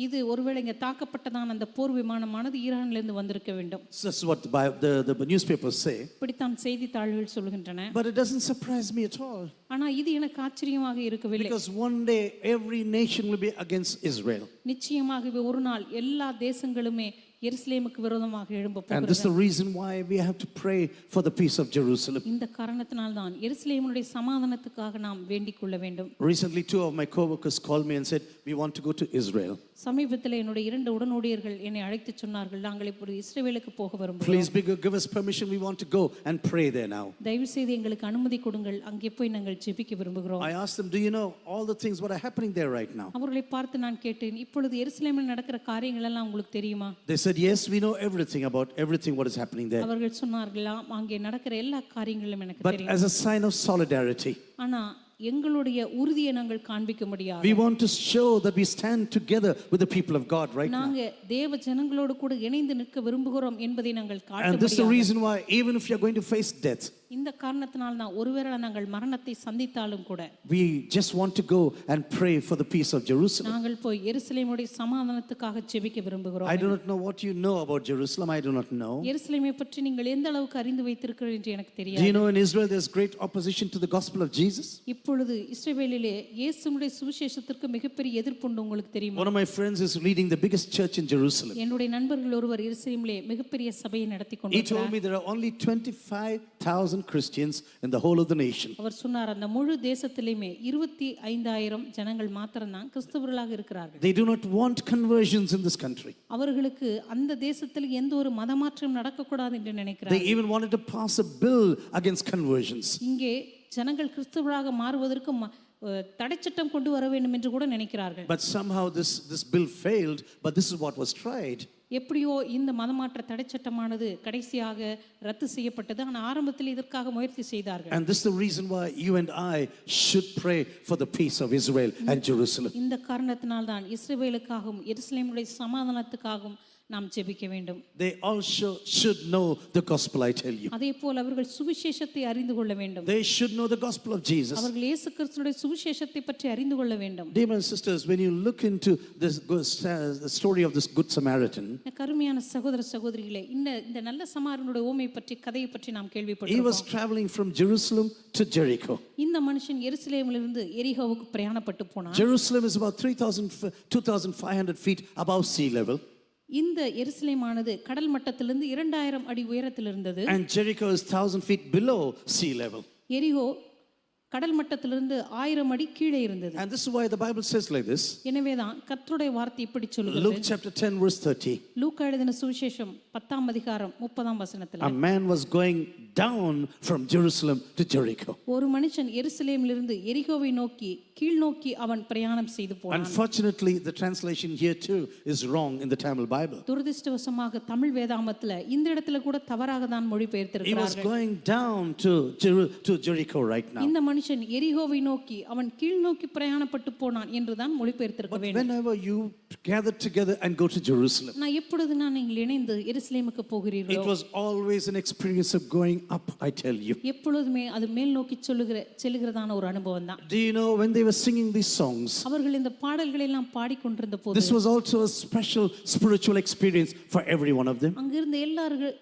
இது ஒருவேளை இங்க தாக்கப்பட்டதான அந்த போர் விமானமானது ஈரானிலிருந்து வந்திருக்க வேண்டும். That's what the newspapers say. இப்படித்தான் செய்தித்தாள்கள் சொல்கின்றன. But it doesn't surprise me at all. ஆனா இது எனக்கு ஆச்சரியமாக இருக்கவில்லை. Because one day every nation will be against Israel. நிச்சயமாகவே ஒரு நாள் எல்லா தேசங்களுமே எருசலேமுக்கு விரோதமாக எழும்ப And this is போகிறது. the reason why we have to pray for the peace of Jerusalem. இந்த காரணத்தினால் தான் எருசலேமுடைய சமாதானத்துக்காக நாம் வேண்டிக் கொள்ள வேண்டும். Recently, 2 of my co-workers called me and said, we want to go to Israel. சமீபத்தில் என்னுடைய 2 உடனடியர்கள் என்னை அழைத்து சொன்னார்கள், நாங்கள் இப்போது இஸ்ரவேலுக்கு போக விரும்புகிறோம். Please give us permission. We want to go and pray there now. தயவு செய்து எங்களுக்கு அனுமதி கொடுங்கள், அங்கே போய் நாங்கள் ஜெபிக்க விரும்புகிறோம். I asked them, do you know all the things what are happening there right now? அவர்களை பார்த்து நான் கேட்டேன், இப்பொழுது எருசலேமில் நடக்கிற காரியங்கள் எல்லாம் உங்களுக்கு தெரியுமா? They said, yes, we know everything about everything what is happening there. அவர்கள் சொன்னார்களா, அங்கே நடக்கிற எல்லா காரியங்களும் எனக்கு But தெரியும். as a sign of solidarity, ஆனா எங்களுடைய உறுதியை நாங்கள் காண்பிக்க முடியாது. we want to show that we stand together with the people of God right now. நாங்க தேவ ஜனங்களோடு கூட இணைந்து நிற்க விரும்புகிறோம் என்பதை நாங்கள் காட்ட And this is the முடியாது. reason why even if you are going to face death, இந்த காரணத்தினால் தான் ஒருவேளை நாங்கள் மரணத்தை சந்தித்தாலும் கூட we just want to go and pray for the peace of Jerusalem. நாங்கள் போய் எருசலேமுடைய சமாதானத்துக்காக ஜெபிக்க விரும்புகிறோம். I do not know what you know about Jerusalem. I do not know. எருசலேமை பற்றி நீங்கள் எந்த அளவுக்கு அறிந்து வைத்திருக்கிறீர்கள் என்று எனக்கு Do தெரியாது. you know in Israel there's great opposition to the gospel of Jesus? இப்பொழுது இஸ்ரவேலிலே இயேசுவுடைய சுவிசேஷத்திற்கு மிகப்பெரிய எதிர்ப்புண்டு உங்களுக்கு தெரியுமா? One of my friends is leading the biggest church in Jerusalem. என்னுடைய நண்பர்கள் ஒருவர் எருசலேமிலே மிகப்பெரிய சபையை நடத்தி He told கொண்டிருக்கிறார். me there are only 25,000 Christians in the whole of the nation. அவர் சொன்னார், அந்த முழு தேசத்திலேயுமே 25,000 ஜனங்கள் மாத்திரம்தான் கிறிஸ்தவர்களாக இருக்கிறார்கள். They do not want conversions in this country. அவர்களுக்கு அந்த தேசத்தில் எந்த ஒரு மதமாற்றம் நடக்கக்கூடாது என்று They நினைக்கிறார்கள். even wanted to pass a bill against conversions. இங்கே ஜனங்கள் கிறிஸ்தவர்களாக மாறுவதற்கு தடைச்சட்டம் கொண்டு வர வேண்டும் என்று கூட நினைக்கிறார்கள். But somehow this bill failed, but this is what was tried. எப்படியோ இந்த மதமாற்ற தடைச்சட்டமானது கடைசியாக ரத்து செய்யப்பட்டது. ஆனால் ஆரம்பத்தில் இதற்காக முயற்சி செய்தார்கள். And this is the reason why you and I should pray for the peace of Israel and Jerusalem. இந்த காரணத்தினால் தான் இஸ்ரவேலுக்காகவும் எருசலேமுடைய சமாதானத்துக்காகவும் நாம் ஜெபிக்க வேண்டும். They also should know the gospel, I tell you. அதேபோல் அவர்கள் சுவிசேஷத்தை அறிந்து கொள்ள வேண்டும். They should know the gospel of Jesus. அவர்கள் இயேசு கிறிஸ்துவின் சுவிசேஷத்தை பற்றி அறிந்து கொள்ள வேண்டும். Dear brothers and sisters, when you look into this the story of this good Samaritan, கருமையான சகோதர சகோதரிகளே, இந்த நல்ல சமாரியனுடைய ஓமை பற்றி கதையை பற்றி நாம் He was கேள்விப்பட்டிருக்கோம். traveling from Jerusalem to Jericho. இந்த மனுஷன் எருசலேமிலிருந்து எரிகோவுக்கு பிரயாணப்பட்டு போனான். Jerusalem is about 2,500 feet above sea level. இந்த எருசலேமானது கடல் மட்டத்திலிருந்து 2000 அடி உயரத்தில் இருந்தது. And Jericho is 1,000 feet below sea level. எரிகோ கடல் மட்டத்திலிருந்து 1000 அடி கீழே இருந்தது. And this is why the Bible says like this. எனவேதான் கர்த்தருடைய வார்த்தை இப்படி சொல்லுகிறது. Luke chapter 10 verse 30. லூக்கா எழுதின சுவிசேஷம் 10ஆம் அதிகாரம் 30ஆம் வசனத்தில், A man was going down from Jerusalem to Jericho. ஒரு மனுஷன் எருசலேமிலிருந்து எரிகோவை நோக்கி கீழ் நோக்கி அவன் பிரயாணம் செய்து போனான். Unfortunately, the translation here too is wrong in the Tamil Bible. துரதிர்ஷ்டவசமாக தமிழ் வேதாமத்துல இந்த இடத்துல கூட தவறாக தான் He was மொழிபெயர்த்திருக்கிறார்கள். going down to Jericho right now. இந்த மனுஷன் எரிகோவை நோக்கி அவன் கீழ் நோக்கி பிரயாணப்பட்டு போனான் என்றுதான் மொழிபெயர்த்திருக்க But வேண்டும். whenever you gather together and go to Jerusalem, நான் எப்பொழுது நான் நீங்கள் இணைந்து எருசலேமுக்கு it போகிறீர்களோ, was always an experience of going up, I tell you. எப்பொழுதுமே அது மேல் நோக்கி செல்லுகிறதான ஒரு அனுபவம் தான். Do you know when they were singing these songs, அவர்கள் இந்த பாடல்களை எல்லாம் பாடிக்கொண்டிருந்த போது this was also a special spiritual experience for every one of them. அங்கிருந்த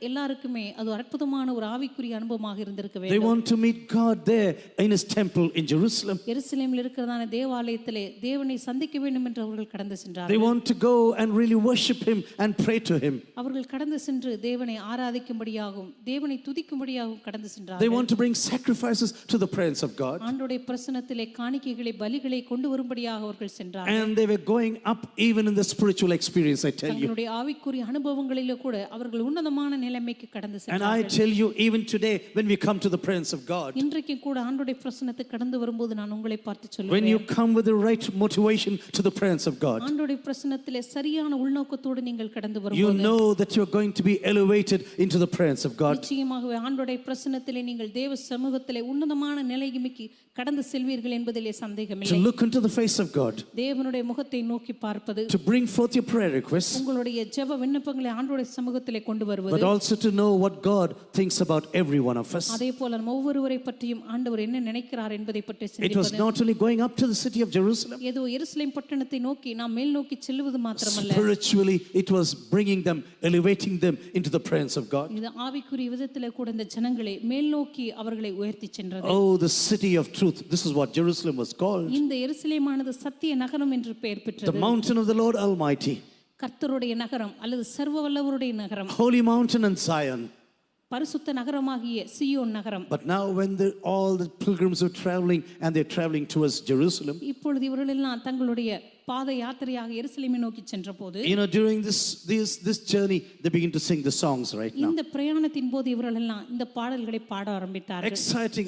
எல்லாருக்குமே அது ஒரு அற்புதமான ஒரு ஆவிக்குரிய அனுபவமாக இருந்திருக்க They வேண்டும். want to meet God there in his temple in Jerusalem. எருசலேமில் இருக்கிறதான தேவாலயத்திலே தேவனை சந்திக்க வேண்டும் என்று அவர்கள் கடந்து They சென்றார்கள். want to go and really worship him and pray to him. அவர்கள் கடந்து சென்று தேவனை ஆராதிக்கும்படியாகவும் தேவனை துதிக்கும்படியாகவும் கடந்து They சென்றார்கள். want to bring sacrifices to the presence of God. ஆண்டவருடைய பிரசன்னத்திலே காணிக்கைகளை பலிகளை கொண்டு வரும்படியாக அவர்கள் சென்றார்கள். And they were going up even in the spiritual experience, I tell you. தங்களுடைய ஆவிக்குரிய அனுபவங்களிலே கூட அவர்கள் உன்னதமான நிலைமைக்கு கடந்து And I சென்றார்கள். tell you, even today, when we come to the presence of God, இன்றைக்கு கூட ஆண்டவருடைய பிரசன்னத்துக்கு கடந்து வரும்போது நான் உங்களை பார்த்து when சொல்லுவேன், you come with the right motivation to the presence of God, ஆண்டவருடைய பிரசன்னத்திலே சரியான உள்நோக்கத்தோடு நீங்கள் கடந்து you வரும்போது know that you're going to be elevated into the presence of God. நிச்சயமாகவே ஆண்டவருடைய பிரசன்னத்திலே நீங்கள் தேவ சமூகத்திலே உன்னதமான நிலைமைக்கு கடந்து செல்வீர்கள் என்பதிலே To சந்தேகமில்லை. look into the face of God, தேவனுடைய முகத்தை நோக்கி பார்ப்பது, to bring forth your prayer requests, உங்களுடைய ஜெப விண்ணப்பங்களை ஆண்டவருடைய சமூகத்திலே கொண்டு வருவது, but also to know what God thinks about every one of us. அதே போல நம்ம ஒவ்வொருவரை பற்றியும் ஆண்டவர் என்ன நினைக்கிறார் என்பதை பற்றி It was சிந்திப்பது. not only going up to the city of Jerusalem, ஏதோ எருசலேம் பட்டணத்தை நோக்கி நாம் மேல் நோக்கி செல்வது மாத்திரமல்ல, spiritually it was bringing them, elevating them into the presence of God. இது ஆவிக்குரிய விதத்திலே கூட இந்த ஜனங்களை மேல் நோக்கி அவர்களை உயர்த்தி சென்றது. Oh, the city of truth. This is what Jerusalem was called. இந்த எருசலேமானது சத்திய நகரம் என்று பெயர் The பெற்றது. mountain of the Lord Almighty. கர்த்தருடைய நகரம் அல்லது சர்வ வல்லவருடைய நகரம், Holy mountain and Zion. பரிசுத்த நகரமாகிய சியோன் நகரம். But now when all the pilgrims were traveling and they're traveling towards Jerusalem, இப்பொழுது இவர்கள் எல்லாம் தங்களுடைய பாத யாத்திரையாக எருசலேமை நோக்கி சென்றபோது, you know, during this journey, they begin to sing the songs right now. இந்த பிரயாணத்தின் போது இவர்கள் எல்லாம் இந்த பாடல்களை பாட ஆரம்பித்தார்கள்.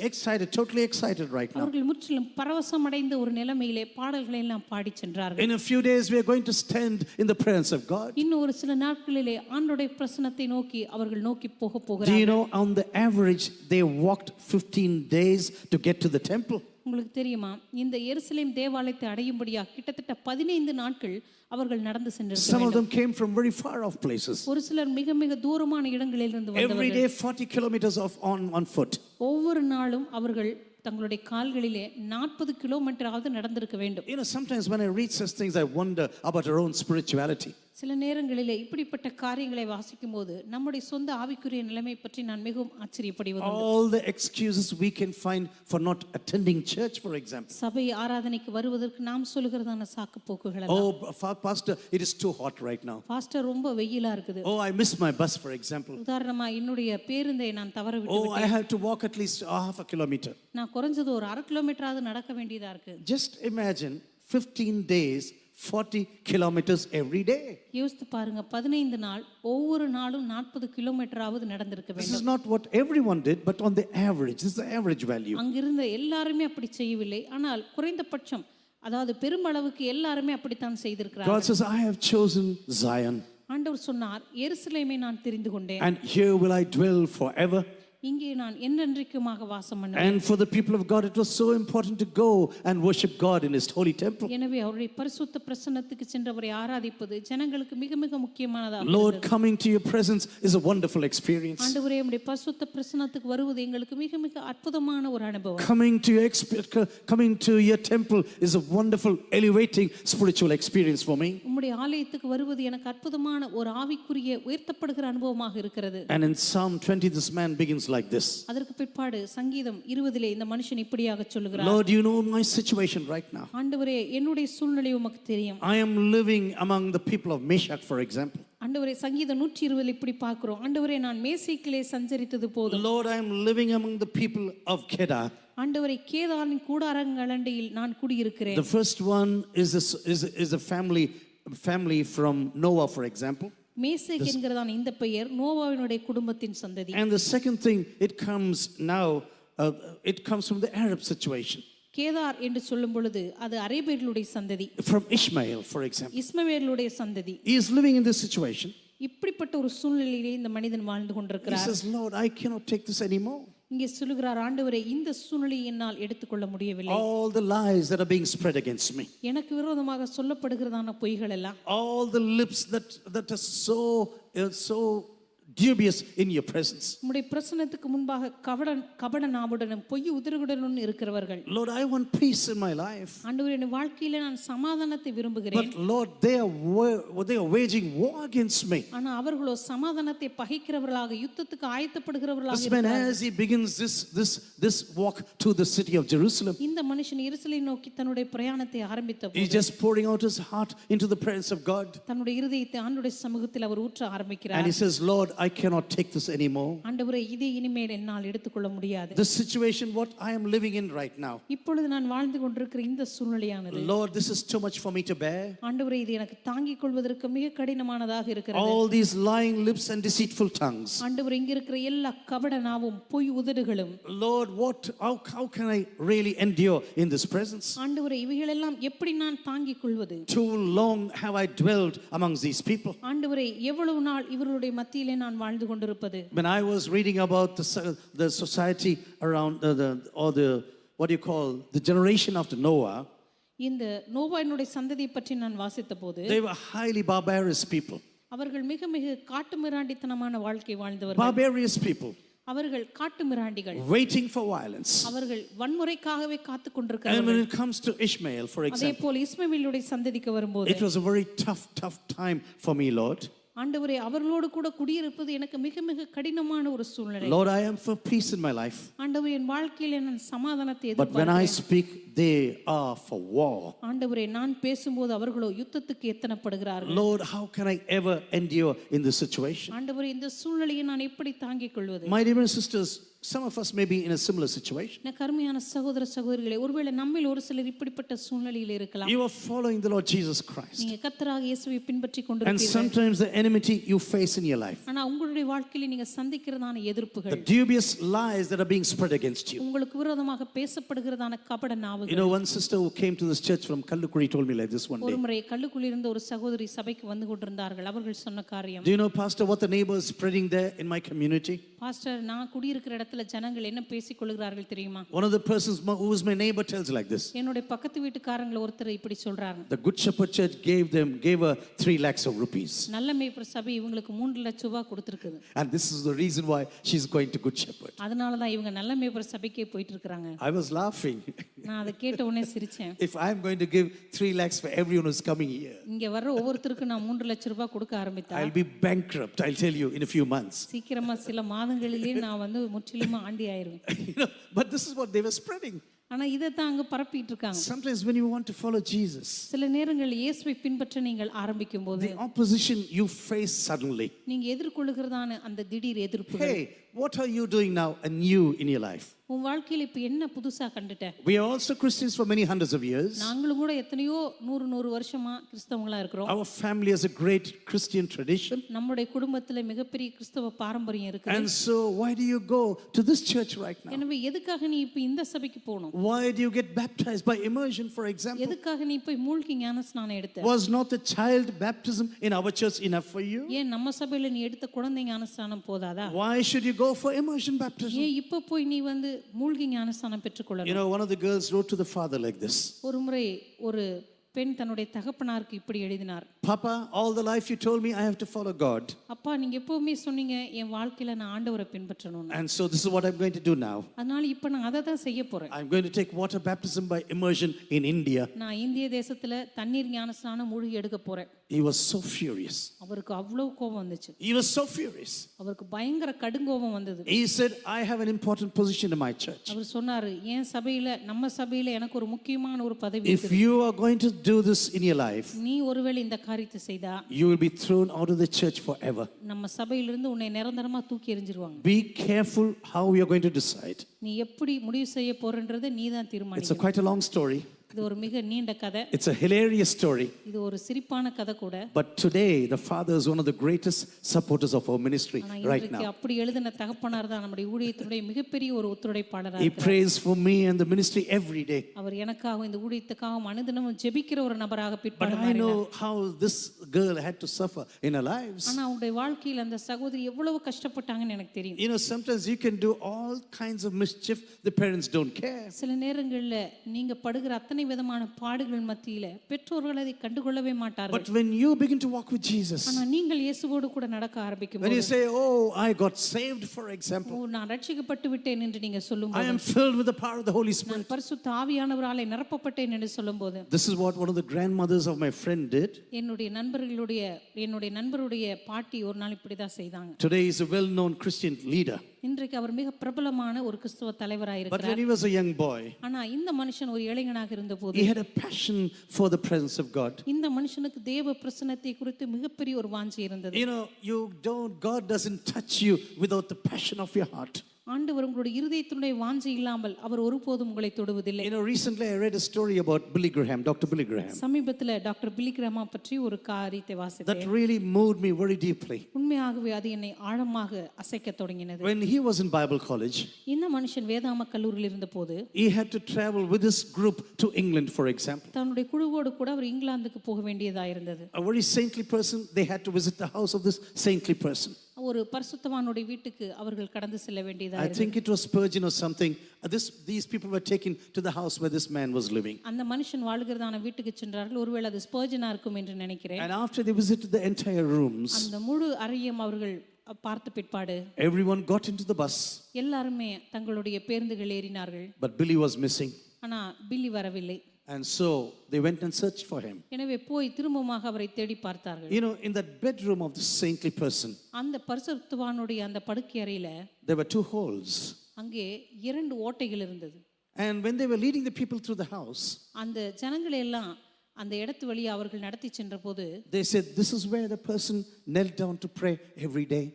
Excited, totally excited right now. அவர்கள் முற்றிலும் பரவசம் அடைந்த ஒரு நிலைமையிலே பாடல்களை எல்லாம் பாடி சென்றார்கள். In a few days, we are going to stand in the presence of God. இன்னும் ஒரு சில நாட்களிலே ஆண்டவருடைய பிரசன்னத்தை நோக்கி அவர்கள் நோக்கி போக Do you போகிறார்கள். know, on the average, they walked 15 days to get to the temple. உங்களுக்கு தெரியுமா, இந்த எருசலேம் தேவாலயத்தை அடையும்படியாக கிட்டத்தட்ட 15 நாட்கள் அவர்கள் நடந்து Some of சென்றிருக்கிறார்கள். them came from very far off places. ஒரு சிலர் மிக மிக தூரமான இடங்களில் இருந்து Every வந்தவர்கள். day 40 kilometers on foot. ஒவ்வொரு நாளும் அவர்கள் தங்களுடைய கால்களிலே 40 கிலோமீட்டராவது நடந்திருக்க வேண்டும். You know, sometimes when I read such things, I wonder about our own spirituality. சில நேரங்களிலே இப்படிப்பட்ட காரியங்களை வாசிக்கும் போது நம்முடைய சொந்த ஆவிக்குரிய நிலைமை பற்றி நான் மிகவும் ஆச்சரியப்படுவதுண்டு. All the excuses we can find for not attending church, for example. சபை ஆராதனைக்கு வருவதற்கு நாம் சொல்லுகிறதான சாக்கு போக்குகள். Oh, pastor, it is too hot right now. Pastor ரொம்ப வெயிலா இருக்குது. Oh, I missed my bus, for example. உதாரணமா என்னுடைய பேருந்தை நான் தவற விட்டு Oh, I have to walk at least half a kilometer. நான் குறைஞ்சது ஒரு 1/2 கிலோமீட்டராவது நடக்க வேண்டியதா இருக்கு. Just imagine 15 days, 40 kilometers every day. யோசித்து பாருங்க, 15 நாள் ஒவ்வொரு நாளும் 40 கிலோமீட்டராவது நடந்திருக்க This வேண்டும். is not what everyone did, but on the average, this is the average value. அங்கிருந்த எல்லாருமே அப்படி செய்யவில்லை, ஆனால் குறைந்தபட்சம் அதாவது பெருமளவுக்கு எல்லாருமே அப்படித்தான் செய்திருக்கிறார்கள். God says, I have chosen Zion, ஆண்டவர் சொன்னார், எருசலேமை நான் தெரிந்து கொண்டேன், and here will I dwell forever. இங்கே நான் என்றென்றைக்குமாக வாசம் பண்ணுவேன். And for the people of God, it was so important to go and worship God in His holy temple. எனவே அவருடைய பரிசுத்த பிரசன்னத்துக்கு சென்று அவரை ஆராதிப்பது ஜனங்களுக்கு மிக மிக முக்கியமானதாக Lord, இருந்தது. coming to your presence is a wonderful experience. ஆண்டவரே உம்முடைய பரிசுத்த பிரசன்னத்துக்கு வருவது எங்களுக்கு மிக மிக அற்புதமான ஒரு அனுபவம். Coming to your temple is a wonderful, elevating spiritual experience for me. உம்முடைய ஆலயத்துக்கு வருவது எனக்கு அற்புதமான ஒரு ஆவிக்குரிய உயர்த்தப்படுகிற அனுபவமாக இருக்கிறது. And in Psalm 20, this man begins like this. அதற்கு பிற்பாடு சங்கீதம் 20 இந்த மனுஷன் இப்படியாக சொல்லுகிறார். Lord, you know my situation right now. ஆண்டவரே என்னுடைய சூழ்நிலை உமக்கு தெரியும். I am living among the people of Meshach, for example. ஆண்டவரே சங்கீதம் 120 இப்படி பார்க்கிறோம். ஆண்டவரே நான் மேசேக்கிலே சஞ்சரித்தது போதும். Lord, I am living among the people of Kedar. ஆண்டவரே கேதாரின் கூடாரங்களண்டையில் நான் குடியிருக்கிறேன். The first one is a family from Noah, for example. Meshach என்கிறதான இந்த பெயர் நோவாவினுடைய குடும்பத்தின் சந்ததி. And the second thing, it comes from the Arab situation. Kedar என்று சொல்லும் பொழுது அது அரேபியர்களுடைய சந்ததி. From Ishmael, for example. இஸ்மவேலுடைய சந்ததி. He is living in this situation. இப்படிப்பட்ட ஒரு சூழ்நிலையிலே இந்த மனிதன் வாழ்ந்து He கொண்டிருக்கிறார். says, Lord, I cannot take this anymore. இங்கே சொல்லுகிறார், ஆண்டவரே இந்த சூழ்நிலையை என்னால் எடுத்துக்கொள்ள முடியவில்லை. All the lies that are being spread against me. எனக்கு விரோதமாக சொல்லப்படுகிறதான பொய்கள் எல்லாம். All the lips that are so dubious in your presence. உம்முடைய பிரசன்னத்துக்கு முன்பாக கபட நாவுடனும் பொய் உதடுகளுடனும் இருக்கிறவர்கள். Lord, I want peace in my life. ஆண்டவரே என் வாழ்க்கையிலே நான் சமாதானத்தை விரும்புகிறேன். But Lord, they are waging war against me. ஆனா அவர்களோ சமாதானத்தை பகைக்கிறவர்களாக யுத்தத்துக்கு ஆயத்தப்படுகிறவர்களாக This man, இருக்கிறார்கள். as he begins this walk to the city of Jerusalem, இந்த மனுஷன் எருசலேம் நோக்கி தன்னுடைய பிரயாணத்தை ஆரம்பித்த he's போது just pouring out his heart into the presence of God. தன்னுடைய இருதயத்தை ஆண்டவருடைய சமூகத்தில் அவர் ஊற்ற And ஆரம்பிக்கிறார். he says, Lord, I cannot take this anymore. ஆண்டவரே இதை இனிமேல் என்னால் எடுத்துக்கொள்ள முடியாது. The situation what I am living in right now, இப்பொழுது நான் வாழ்ந்து கொண்டிருக்கிற இந்த சூழ்நிலையானது, Lord, this is too much for me to bear. ஆண்டவரே இது எனக்கு தாங்கிக் கொள்வதற்கு மிக கடினமானதாக இருக்கிறது. All these lying lips and deceitful tongues. ஆண்டவரே இங்க இருக்கிற எல்லா கபட நாவும் பொய் உதடுகளும், Lord, how can I really endure in this presence? ஆண்டவரே இவைகளெல்லாம் எப்படி நான் தாங்கிக் கொள்வது? Too long have I dwelled amongst these people. ஆண்டவரே எவ்வளவு நாள் இவர்களுடைய மத்தியிலே நான் வாழ்ந்து கொண்டிருப்பது? When I was reading about the society around what do you call the generation after Noah, இந்த நோவாவினுடைய சந்ததியை பற்றி நான் வாசித்த போது they were highly barbarous people. அவர்கள் மிக மிக காட்டுமிராண்டித்தனமான வாழ்க்கை வாழ்ந்தவர்கள். Barbarous people. அவர்கள் காட்டுமிராண்டிகள். Waiting for violence. அவர்கள் வன்முறைக்காகவே காத்து And when கொண்டிருக்கிறார்கள். it comes to Ishmael, for அதே example, போல் இஸ்மவேலுடைய சந்ததிக்கு வரும்போது it was a very tough time for me, Lord. ஆண்டவரே அவர்களோடு கூட குடியிருப்பது எனக்கு மிக மிக கடினமான ஒரு சூழ்நிலை. Lord, I am for peace in my life. ஆண்டவரே என் வாழ்க்கையிலே நான் சமாதானத்தை But when I எதிர்பார்க்கிறேன். speak, they are for war. ஆண்டவரே நான் பேசும்போது அவர்களோ யுத்தத்துக்கு எத்தனப்படுகிறார்கள். Lord, how can I ever endure in this situation? ஆண்டவரே இந்த சூழ்நிலையை நான் எப்படி தாங்கிக் கொள்வது? My dear sisters, some of us may be in a similar situation. எனக்கு அருமையான சகோதர சகோதரிகளே, ஒருவேளை நம்மில் ஒரு சிலர் இப்படிப்பட்ட சூழ்நிலையில் இருக்கலாம். You are following the Lord Jesus Christ. நீங்க கர்த்தராகிய இயேசுவை பின்பற்றி And கொண்டிருக்கிறீர்கள். sometimes the enmity you face in your life, ஆனா உங்களுடைய வாழ்க்கையில நீங்க சந்திக்கிறதான the எதிர்ப்புகள், dubious lies that are being spread against you. உங்களுக்கு விரோதமாக பேசப்படுகிறதான கபட You நாவுகள். know, one sister who came to this church from Kallukuri told me like this one day. ஒரு முறை கல்லுக்குள் இருந்த ஒரு சகோதரி சபைக்கு வந்து கொண்டிருந்தார்கள். அவர்கள் சொன்ன காரியம், Do you know, Pastor, what the neighbors spreading there in my community? Pastor நான் குடியிருக்கிற இடத்துல ஜனங்கள் என்ன பேசிக் கொள்கிறார்கள் தெரியுமா? One of the persons who is my neighbor tells like this. என்னுடைய பக்கத்து வீட்டுக்காரங்களை ஒருத்தர் இப்படி சொல்றாங்க, The Good Shepherd Church gave her 3 lakhs of rupees. நல்ல மேய்ப்பர் சபை இவங்களுக்கு 3 லட்சம் ரூபாய் கொடுத்திருக்குது. And this is the reason why she's going to Good Shepherd. அதனால தான் இவங்க நல்ல மேய்ப்பர் சபைக்கே போயிட்டு இருக்காங்க. I was laughing. நான் அதை கேட்ட உடனே சிரிச்சேன். If I'm going to give 3 lakhs for everyone who's coming here, இங்க வர்ற ஒவ்வொருத்தருக்கும் நான் 3 லட்சம் ரூபாய் கொடுக்க ஆரம்பித்தா I'll be bankrupt, I'll tell you, in a few months. சீக்கிரமா சில மாதங்களிலே நான் வந்து முற்றிலுமா aunty ஆயிருவேன். But this is what they were spreading. ஆனா இதைத்தான் அங்க பரப்பிட்டு இருக்காங்க. Sometimes when you want to follow Jesus, சில நேரங்களில் இயேசுவை பின்பற்ற நீங்கள் ஆரம்பிக்கும் போது the opposition you face suddenly. நீங்க எதிர்கொள்ளுகிறதான அந்த திடீர் எதிர்ப்புகள், Hey, what are you doing now anew in your life? உன் வாழ்க்கையில இப்ப என்ன புதுசா கண்டுட்ட? We are also Christians for many hundreds of years. நாங்களும் கூட எத்தனையோ 100 வருஷமா கிறிஸ்தவங்களா இருக்கிறோம். Our family has a great Christian tradition. நம்முடைய குடும்பத்துல மிகப்பெரிய கிறிஸ்தவ பாரம்பரியம் இருக்கு. And so why do you go to this church right now? எனவே எதுக்காக நீ இப்ப இந்த சபைக்கு போணும்? Why do you get baptized by immersion, for example? எதுக்காக நீ போய் மூழ்கி ஞானஸ்நானம் எடுத்த? Was not the child baptism in our church enough for you? ஏன் நம்ம சபையில நீ எடுத்த குழந்தை ஞானஸ்நானம் போதாதா? Why should you go for immersion baptism? ஏன் இப்ப போய் நீ வந்து மூழ்கி ஞானஸ்நானம் பெற்றுக்கொள்ளணும்? You know, one of the girls wrote to the father like this. ஒரு முறை ஒரு பெண் தன்னுடைய தகப்பனாருக்கு இப்படி எழுதினார். Papa, all the life you told me I have to follow God. அப்பா நீங்க எப்பவுமே சொன்னீங்க என் வாழ்க்கையில நான் ஆண்டவரை பின்பற்றணும். And so this is what I'm going to do now. அதனால இப்ப நான் அதை தான் செய்ய போறேன். I'm going to take water baptism by immersion in India. நான் இந்திய தேசத்துல தண்ணீர் ஞானஸ்நானம் மூழ்கி எடுக்க போறேன். He was so furious. அவருக்கு அவ்வளவு கோபம் வந்துச்சு. He was so furious. அவருக்கு பயங்கர கடுங்கோபம் வந்தது. He said, I have an important position in my church. அவர் சொன்னாரு என் சபையில நம்ம சபையில எனக்கு ஒரு முக்கியமான ஒரு பதவி If you are going to do this in your life, நீ ஒருவேளை இந்த காரியத்தை செய்தா you will be thrown out of the church forever. நம்ம சபையிலிருந்து உன்னை நிரந்தரமா தூக்கி எறிஞ்சிருவாங்க. Be careful how you are going to decide. நீ எப்படி முடிவு செய்ய போறன்றதை நீ தான் It's தீர்மானிக்கணும். quite a long story. இது ஒரு மிக நீண்ட கதை. It's a hilarious story. இது ஒரு சிரிப்பான கதை கூட. But today, the father is one of the greatest supporters of our ministry ஆனா right இன்றைக்கு now. அப்படி எழுதின தகப்பனார் தான் நம்முடைய ஊழியத்தினுடைய மிகப்பெரிய ஒரு ஒத்துழைப்பாளராக He இருக்கிறார். prays for me and the ministry every day. அவர் எனக்காகவும் இந்த ஊழியத்துக்காகவும் அனுதினமும் ஜெபிக்கிற ஒரு நபராக But பிற்பாடு I மாறினார். know how this girl had to suffer in her lives. ஆனா அவருடைய வாழ்க்கையில் அந்த சகோதரி எவ்வளவு கஷ்டப்பட்டாங்கன்னு எனக்கு தெரியும். You know, sometimes you can do all kinds of mischief, the parents don't care. சில நேரங்கள்ல நீங்க படுகிற அத்தனை விதமான பாடுகள் மத்தியில பெற்றோர்கள் அதை கண்டுகொள்ளவே மாட்டார்கள். But when you begin to walk with Jesus, ஆனா நீங்கள் இயேசுவோடு கூட நடக்க ஆரம்பிக்கும் when you போது say, oh, I got saved, for example, நான் ரட்சிக்கப்பட்டு விட்டேன் என்று நீங்க I சொல்லும்போது am filled with the power of the Holy நான் Spirit. பரிசுத்த ஆவியானவராலே நிரப்பப்பட்டேன் என்று சொல்லும்போது This is what one of the grandmothers of my friend did. என்னுடைய நண்பருடைய பாட்டி ஒரு நாள் இப்படிதான் செய்தாங்க. Today he is a well-known Christian leader. இன்றைக்கு அவர் மிக பிரபலமான ஒரு கிறிஸ்தவ தலைவராக But when இருக்கிறார். he was a young boy, ஆனா இந்த மனுஷன் ஒரு இளைஞனாக இருந்தபோது he had a passion for the presence of God. இந்த மனுஷனுக்கு தேவ பிரசன்னத்தை குறித்து மிகப்பெரிய ஒரு வாஞ்சை இருந்தது. You know, God doesn't touch you without the passion of your heart. ஆண்டவர் உங்களுடைய இருதயத்தினுடைய வாஞ்சை இல்லாமல் அவர் ஒருபோதும் உங்களை தொடுவதில்லை. You know, recently I read a story about Billy Graham, Dr. Billy Graham. சமீபத்துல டாக்டர் பில்லி கிராம் பற்றி ஒரு காரியத்தை வாசித்தேன். That really moved me very deeply. உண்மையாகவே அது என்னை ஆழமாக அசைக்க தொடங்கினது. When he was in Bible college, இந்த மனுஷன் வேதாம கல்லூரியில் இருந்தபோது he had to travel with his group to England, for example. தன்னுடைய குழுவோடு கூட அவர் இங்கிலாந்துக்கு போக வேண்டியதா இருந்தது. A very saintly person, they had to visit the house of this saintly person. ஒரு பரிசுத்தவானுடைய வீட்டுக்கு அவர்கள் கடந்து செல்ல வேண்டியதா I think it was Spurgeon or something. These people were taken to the house where this man was living. அந்த மனுஷன் வாழ்கிறதான வீட்டுக்கு சென்றார்கள். ஒருவேளை அது ஸ்பர்ஜனா இருக்கும் என்று நினைக்கிறேன். And after they visited the entire rooms, அந்த முழு அறையும் அவர்கள் பார்த்த பிற்பாடு everyone got into the bus, எல்லாருமே தங்களுடைய பேருந்துகள் ஏறினார்கள். but Billy was missing. ஆனா பில்லி வரவில்லை. And so they went and searched for him. எனவே போய் திரும்பமாக அவரை தேடி பார்த்தார்கள். You know, in that bedroom of this saintly person, அந்த பரிசுத்தவானுடைய அந்த படுக்கை அறையில there were 2 holes. அங்கே 2 ஓட்டைகள் இருந்தது. And when they were leading the people through the house, அந்த ஜனங்களை எல்லாம் அந்த இடத்து வழியா அவர்கள் நடத்தி சென்றபோது they said, this is where the person knelt down to pray every day.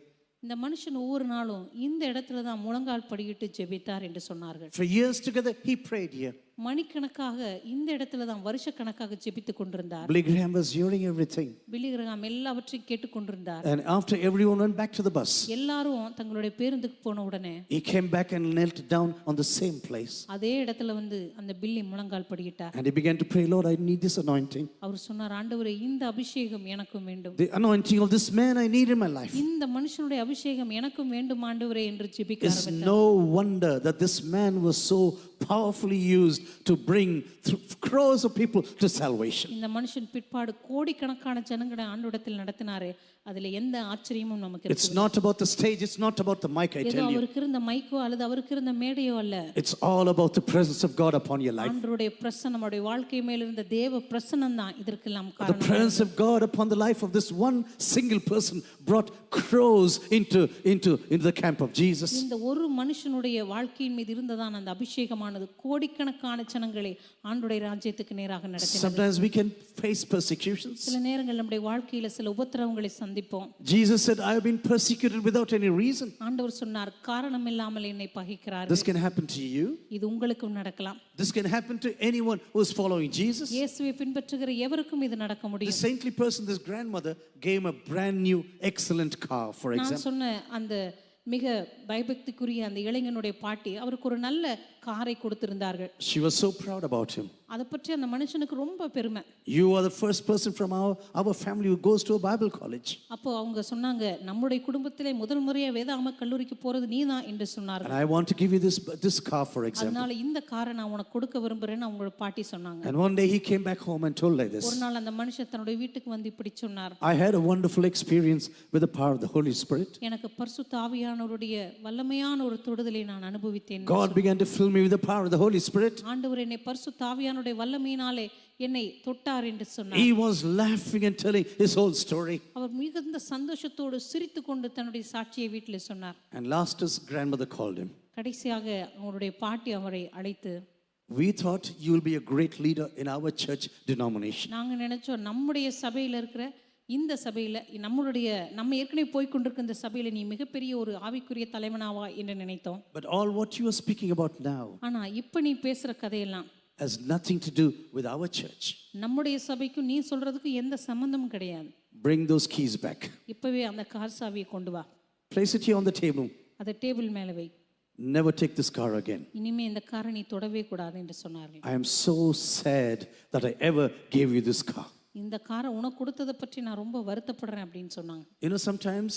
இந்த மனுஷன் ஒவ்வொரு நாளும் இந்த இடத்துல தான் முழங்கால் படியிட்டு ஜெபித்தார் என்று சொன்னார்கள். For years together, he prayed here. மணிக்கணக்காக இந்த இடத்துல தான் வருஷக்கணக்காக ஜெபித்துக் கொண்டிருந்தார். Billy Graham was hearing everything. Billy Graham எல்லாவற்றையும் கேட்டுக்கொண்டிருந்தார். And after everyone went back to the bus, எல்லாரும் தங்களுடைய பேருந்துக்கு போன உடனே he came back and knelt down on the same place. அதே இடத்துல வந்து அந்த பில்லி முழங்கால் படியிட்டார். And he began to pray, Lord, I need this anointing. அவர் சொன்னார், ஆண்டவரே இந்த அபிஷேகம் எனக்கும் வேண்டும். The anointing of this man I need in my life. இந்த மனுஷனுடைய அபிஷேகம் எனக்கும் வேண்டும் ஆண்டவரே என்று ஜெபிக்க It's ஆரம்பித்தார். no wonder that this man was so powerfully used to bring crores of people to salvation. இந்த மனுஷன் பிற்பாடு கோடிக்கணக்கான ஜனங்களை ஆண்டவரிடத்தில் நடத்தினாரே, அதுல எந்த ஆச்சரியமும் நமக்கு It's not about the stage, it's not about the mic, I ஏதோ tell you. அவருக்கு இருந்த மைக்கோ அல்லது அவருக்கு இருந்த மேடையோ அல்ல. It's all about the presence of God upon your life. ஆண்டவருடைய பிரசன்னம், நம்முடைய வாழ்க்கை மேல் இருந்த தேவ பிரசன்னம் தான் இதற்கெல்லாம் The காரணம். presence of God upon the life of this one single person brought crows into the camp of Jesus. இந்த ஒரு மனுஷனுடைய வாழ்க்கையின் மீது இருந்ததான் அந்த அபிஷேகமானது ஊழியமானது கோடிக்கணக்கான ஜனங்களை ஆண்டவருடைய ராஜ்யத்துக்கு நேராக நடத்தினது. Sometimes we can face persecutions. சில நேரங்கள் நம்முடைய வாழ்க்கையில சில உபத்திரவங்களை சந்திப்போம். Jesus said, I have been persecuted without any reason. ஆண்டவர் சொன்னார், காரணம் இல்லாமல் என்னை பகைக்கிறார்கள். This can happen to you. இது உங்களுக்கும் நடக்கலாம். This can happen to anyone who is following Jesus. இயேசுவை பின்பற்றுகிற எவருக்கும் இது நடக்க The முடியும். saintly person, this grandmother, gave him a brand new, excellent car, for நான் example. சொன்ன அந்த மிக பயபக்திக்குரிய அந்த இளைஞனுடைய பாட்டி அவருக்கு ஒரு நல்ல காரை கொடுத்திருந்தார்கள். She was so proud about him. அதை பற்றி அந்த மனுஷனுக்கு ரொம்ப பெருமை. You are the first person from our family who goes to a Bible college. அப்போ அவங்க சொன்னாங்க, நம்முடைய குடும்பத்திலே முதல் முறையா வேதாகம கல்லூரிக்கு போறது நீதான் என்று And சொன்னார்கள். I want to give you this car, for example. அதனால இந்த காரை நான் உனக்கு கொடுக்க விரும்புறேன்னு அவங்களோட பாட்டி சொன்னாங்க. And one day he came back home and told like this. ஒரு நாள் அந்த மனுஷன் தன்னுடைய வீட்டுக்கு வந்து இப்படி சொன்னார், I had a wonderful experience with the power of the Holy Spirit. எனக்கு பரிசுத்த ஆவியானவருடைய வல்லமையான ஒரு தொடுதலை நான் அனுபவித்தேன். God began to fill me with the power of the Holy Spirit. ஆண்டவர் என்னை பரிசுத்த ஆவியானவருடைய வல்லமையினாலே என்னை தொட்டார் என்று சொன்னார். He was laughing and telling his whole story. அவர் மிகுந்த சந்தோஷத்தோடு சிரித்துக்கொண்டு தன்னுடைய சாட்சியை வீட்டில் சொன்னார். And last his grandmother called him. கடைசியாக அவருடைய பாட்டி அவரை அழைத்து, We thought you will be a great leader in our church denomination. நாங்க நினைச்சோம் நம்முடைய சபையில இருக்கிற இந்த சபையில நம்ம ஏற்கனவே போய் கொண்டிருக்க இந்த சபையில நீ மிகப்பெரிய ஒரு ஆவிக்குரிய தலைவனாவா என்று நினைத்தோம். But all what you are speaking about now ஆனா இப்ப நீ பேசுற கதையெல்லாம் has nothing to do with our church. நம்முடைய சபைக்கும் நீ சொல்றதுக்கும் எந்த சம்பந்தமும் கிடையாது. Bring those keys back. இப்பவே அந்த கார் சாவியை கொண்டு வா, Place it here on the table. அதை டேபிள் மேல வை, Never take this car again. இனிமே இந்த காரை நீ தொடவே கூடாது என்று சொன்னார்கள். I am so sad that I ever gave you this car. இந்த காரை உனக்கு கொடுத்ததை பற்றி நான் ரொம்ப வருத்தப்படுறேன் அப்படின்னு சொன்னாங்க. You know, sometimes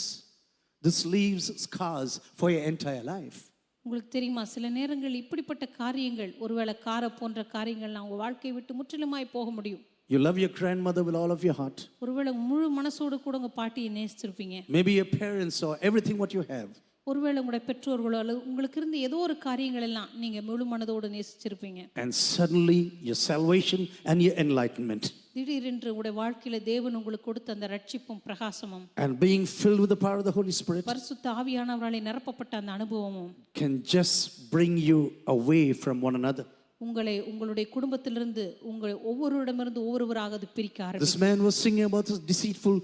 this leaves scars for your entire life. உங்களுக்கு தெரியுமா, சில நேரங்கள் இப்படிப்பட்ட காரியங்கள், ஒருவேளை காரை போன்ற காரியங்கள் உங்க வாழ்க்கையை விட்டு முற்றிலுமாய் போக முடியும். You love your grandmother with all of your heart. ஒருவேளை முழு மனசோடு கூட உங்க பாட்டியை நேசிச்சிருப்பீங்க. Maybe your parents or everything what you have. ஒருவேளை உங்களுடைய பெற்றோர்களோ அல்லது உங்களுக்கு இருந்த ஏதோ ஒரு காரியங்கள் எல்லாம் நீங்க முழு மனதோடு நேசிச்சிருப்பீங்க. And suddenly your salvation and your enlightenment. திடீரென்று உங்களுடைய வாழ்க்கையில தேவன் உங்களுக்கு கொடுத்த அந்த ரட்சிப்பும் பிரகாசமும் And being filled with the power of the Holy Spirit பரிசுத்த ஆவியானவராலே நிரப்பப்பட்ட அந்த அனுபவமும் can just bring you away from one another. உங்களுடைய குடும்பத்திலிருந்து உங்கள் ஒவ்வொருவரிடமிருந்து ஒவ்வொருவராக அது பிரிக்க This ஆரம்பிக்கும். man was singing about his deceitful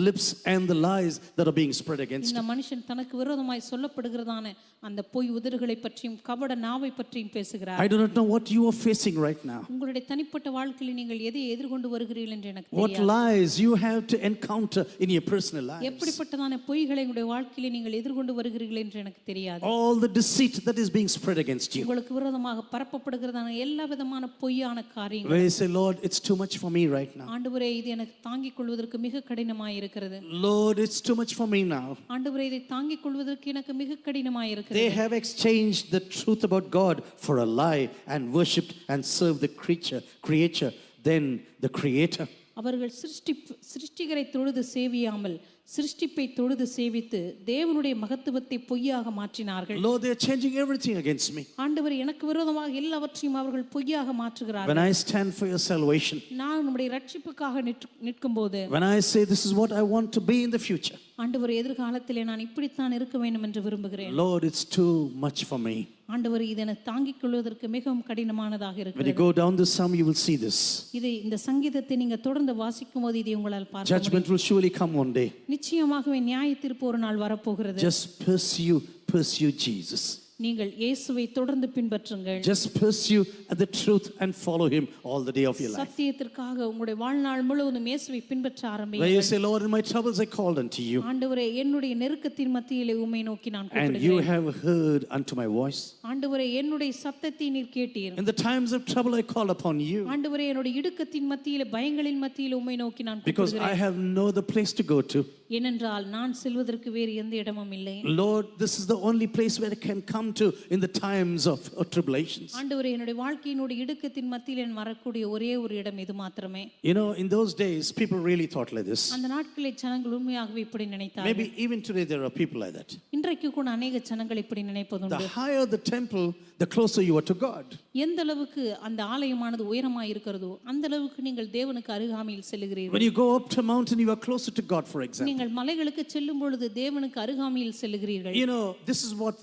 lips and the lies that are being spread against இந்த him. மனுஷன் தனக்கு விரோதமாய் சொல்லப்படுகிறதான அந்த பொய் உதடுகளை பற்றியும் கபட நாவை பற்றியும் பேசுகிறார். I do not know what you are facing right now. உங்களுடைய தனிப்பட்ட வாழ்க்கையில் நீங்கள் எதை எதிர்கொண்டு வருகிறீர்கள் என்று எனக்கு What தெரியாது. lies you have to encounter in your personal lives. எப்படிப்பட்டதான பொய்களை உங்களுடைய வாழ்க்கையில நீங்கள் எதிர்கொண்டு வருகிறீர்கள் என்று எனக்கு தெரியாது. All the deceit that is being spread against you. உங்களுக்கு விரோதமாக பரப்பப்படுகிறதான எல்லா விதமான பொய்யான காரியங்கள். Where you say, Lord, it's too much for me right now. ஆண்டவரே, இது எனக்கு தாங்கிக் கொள்வதற்கு மிக கடினமாய் இருக்கிறது. Lord, it's too much for me now. ஆண்டவரே, இதை தாங்கிக் கொள்வதற்கு எனக்கு மிக கடினமாய் They இருக்கிறது. have exchanged the truth about God for a lie and worshipped and served the creature, then the creator. அவர்கள் சிருஷ்டிகரை தொழுது சேவியாமல் சிருஷ்டிப்பை தொழுது சேவித்து தேவனுடைய மகத்துவத்தை பொய்யாக மாற்றினார்கள். Lord, they are changing everything against me. ஆண்டவர், எனக்கு விரோதமாக எல்லாவற்றையும் அவர்கள் பொய்யாக மாற்றுகிறார்கள். When I stand for your salvation, நான் நம்முடைய ரட்சிப்புக்காக நிற்கும்போது, when I say this is what I want to be in the future, ஆண்டவர், எதிர்காலத்திலே நான் இப்படித்தான் இருக்க வேண்டும் என்று விரும்புகிறேன். Lord, it's too much for me. ஆண்டவர், இது எனக்கு தாங்கிக் கொள்வதற்கு மிகவும் கடினமானதாக When you இருக்கிறது. go down the psalm, you will see this. இந்த சங்கீதத்தை நீங்க தொடர்ந்து வாசிக்கும் போது இதை உங்களால் பார்க்க முடியும். Judgment will surely come one day. நிச்சயமாகவே நியாய தீர்ப்பு ஒரு நாள் வரப்போகிறது. Just pursue Jesus. நீங்கள் இயேசுவை தொடர்ந்து பின்பற்றுங்கள். Just pursue the truth and follow him all the day of your life. சத்தியத்திற்காக உங்களுடைய வாழ்நாள் முழுவதும் இயேசுவை பின்பற்ற Where you ஆரம்பியுங்கள். say, Lord, in my troubles I called unto you, ஆண்டவரே, என்னுடைய நெருக்கத்தின் மத்தியிலே உம்மை நோக்கி நான் and you கூப்பிடுகிறேன். have heard unto my voice. ஆண்டவரே, என்னுடைய சத்தத்தை நீர் கேட்டீர். In the times of trouble I call upon you, ஆண்டவரே, என்னுடைய இடுக்கத்தின் மத்தியிலே பயங்களின் மத்தியிலே உம்மை நோக்கி நான் because I கூப்பிடுகிறேன். have no other place to go to. ஏனென்றால் நான் செல்வதற்கு வேறு எந்த இடமும் இல்லை. Lord, this is the only place where I can come to in the times of tribulations. ஆண்டவரே, என்னுடைய வாழ்க்கையினுடைய இடுக்கத்தின் மத்தியிலே நான் வரக்கூடிய ஒரே ஒரு இடம் இது மாத்திரமே. You know, in those days, people really thought like this. அந்த நாட்களில் ஜனங்கள் உண்மையாகவே இப்படி நினைத்தார்கள். Maybe even today there are people like that. இன்றைக்கு கூட அநேக ஜனங்கள் இப்படி நினைப்பதுண்டு. The higher the temple, the closer you are to God. எந்த அளவுக்கு அந்த ஆலயமானது உயரமாய் இருக்கிறதோ அந்த அளவுக்கு நீங்கள் தேவனுக்கு அருகாமையில் செல்லுகிறீர்கள். When you go up to a mountain, you are closer to God, for example. நீங்கள் மலைகளுக்கு செல்லும் பொழுது தேவனுக்கு அருகாமையில் செல்லுகிறீர்கள். You know, this is what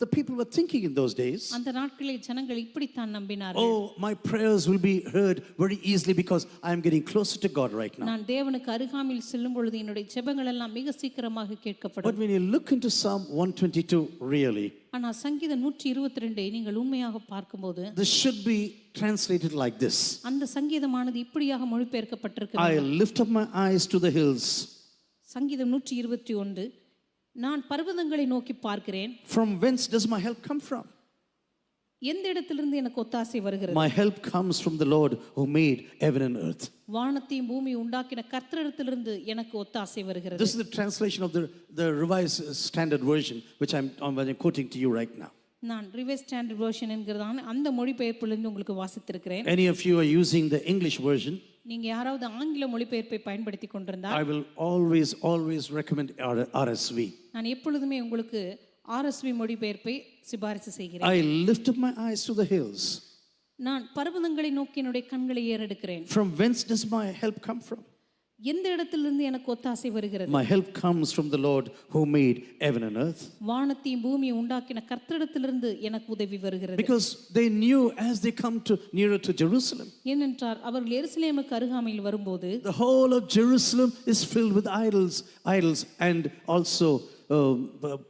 the people were thinking in those days. அந்த நாட்களில் ஜனங்கள் இப்படித்தான் நம்பினார்கள். Oh, my prayers will be heard very easily because I am getting closer to God right now. நான் தேவனுக்கு அருகாமையில் செல்லும் பொழுது என்னுடைய ஜெபங்கள் எல்லாம் மிக சீக்கிரமாக கேட்கப்படும். But when you look into Psalm 122, really, ஆனால் சங்கீதம் 122 நீங்கள் உண்மையாக பார்க்கும்போது this should be translated like this. அந்த சங்கீதமானது இப்படியாக I மொழிபெயர்க்கப்பட்டிருக்கிறது. lift up my eyes to the hills. சங்கீதம் 121 நான் பர்வதங்களை நோக்கி பார்க்கிறேன். From whence does my help come from? எந்த இடத்திலிருந்து எனக்கு ஒத்தாசை வருகிறது? My help comes from the Lord who made heaven and earth. வானத்தையும் பூமியை உண்டாக்கின கர்த்தரிடத்திலிருந்து எனக்கு ஒத்தாசை வருகிறது. This is the translation of the Revised Standard Version, which I'm quoting to you right now. நான் ரிவைஸ் ஸ்டாண்டர்ட் வெர்ஷன் என்கிறதான அந்த மொழிபெயர்ப்பிலிருந்து உங்களுக்கு வாசித்திருக்கிறேன். Any of you are using the English version, நீங்க யாராவது ஆங்கில மொழிபெயர்ப்பை பயன்படுத்தி கொண்டிருந்தால் I will always recommend RSV. நான் எப்பொழுதுமே உங்களுக்கு RSV மொழிபெயர்ப்பை சிபாரிசு செய்கிறேன். I lift up my eyes to the hills. நான் பர்வதங்களை நோக்கி என்னுடைய கண்களை ஏறெடுக்கிறேன். From whence does my help come from? எந்த இடத்திலிருந்து எனக்கு ஒத்தாசை வருகிறது? My help comes from the Lord who made heaven and earth. வானத்தையும் பூமியை உண்டாக்கின கர்த்தரிடத்திலிருந்து எனக்கு உதவி வருகிறது. Because they knew as they come nearer to Jerusalem, ஏனென்றால் அவர்கள் எருசலேமுக்கு அருகாமையில் வரும்போது the whole of Jerusalem is filled with idols and also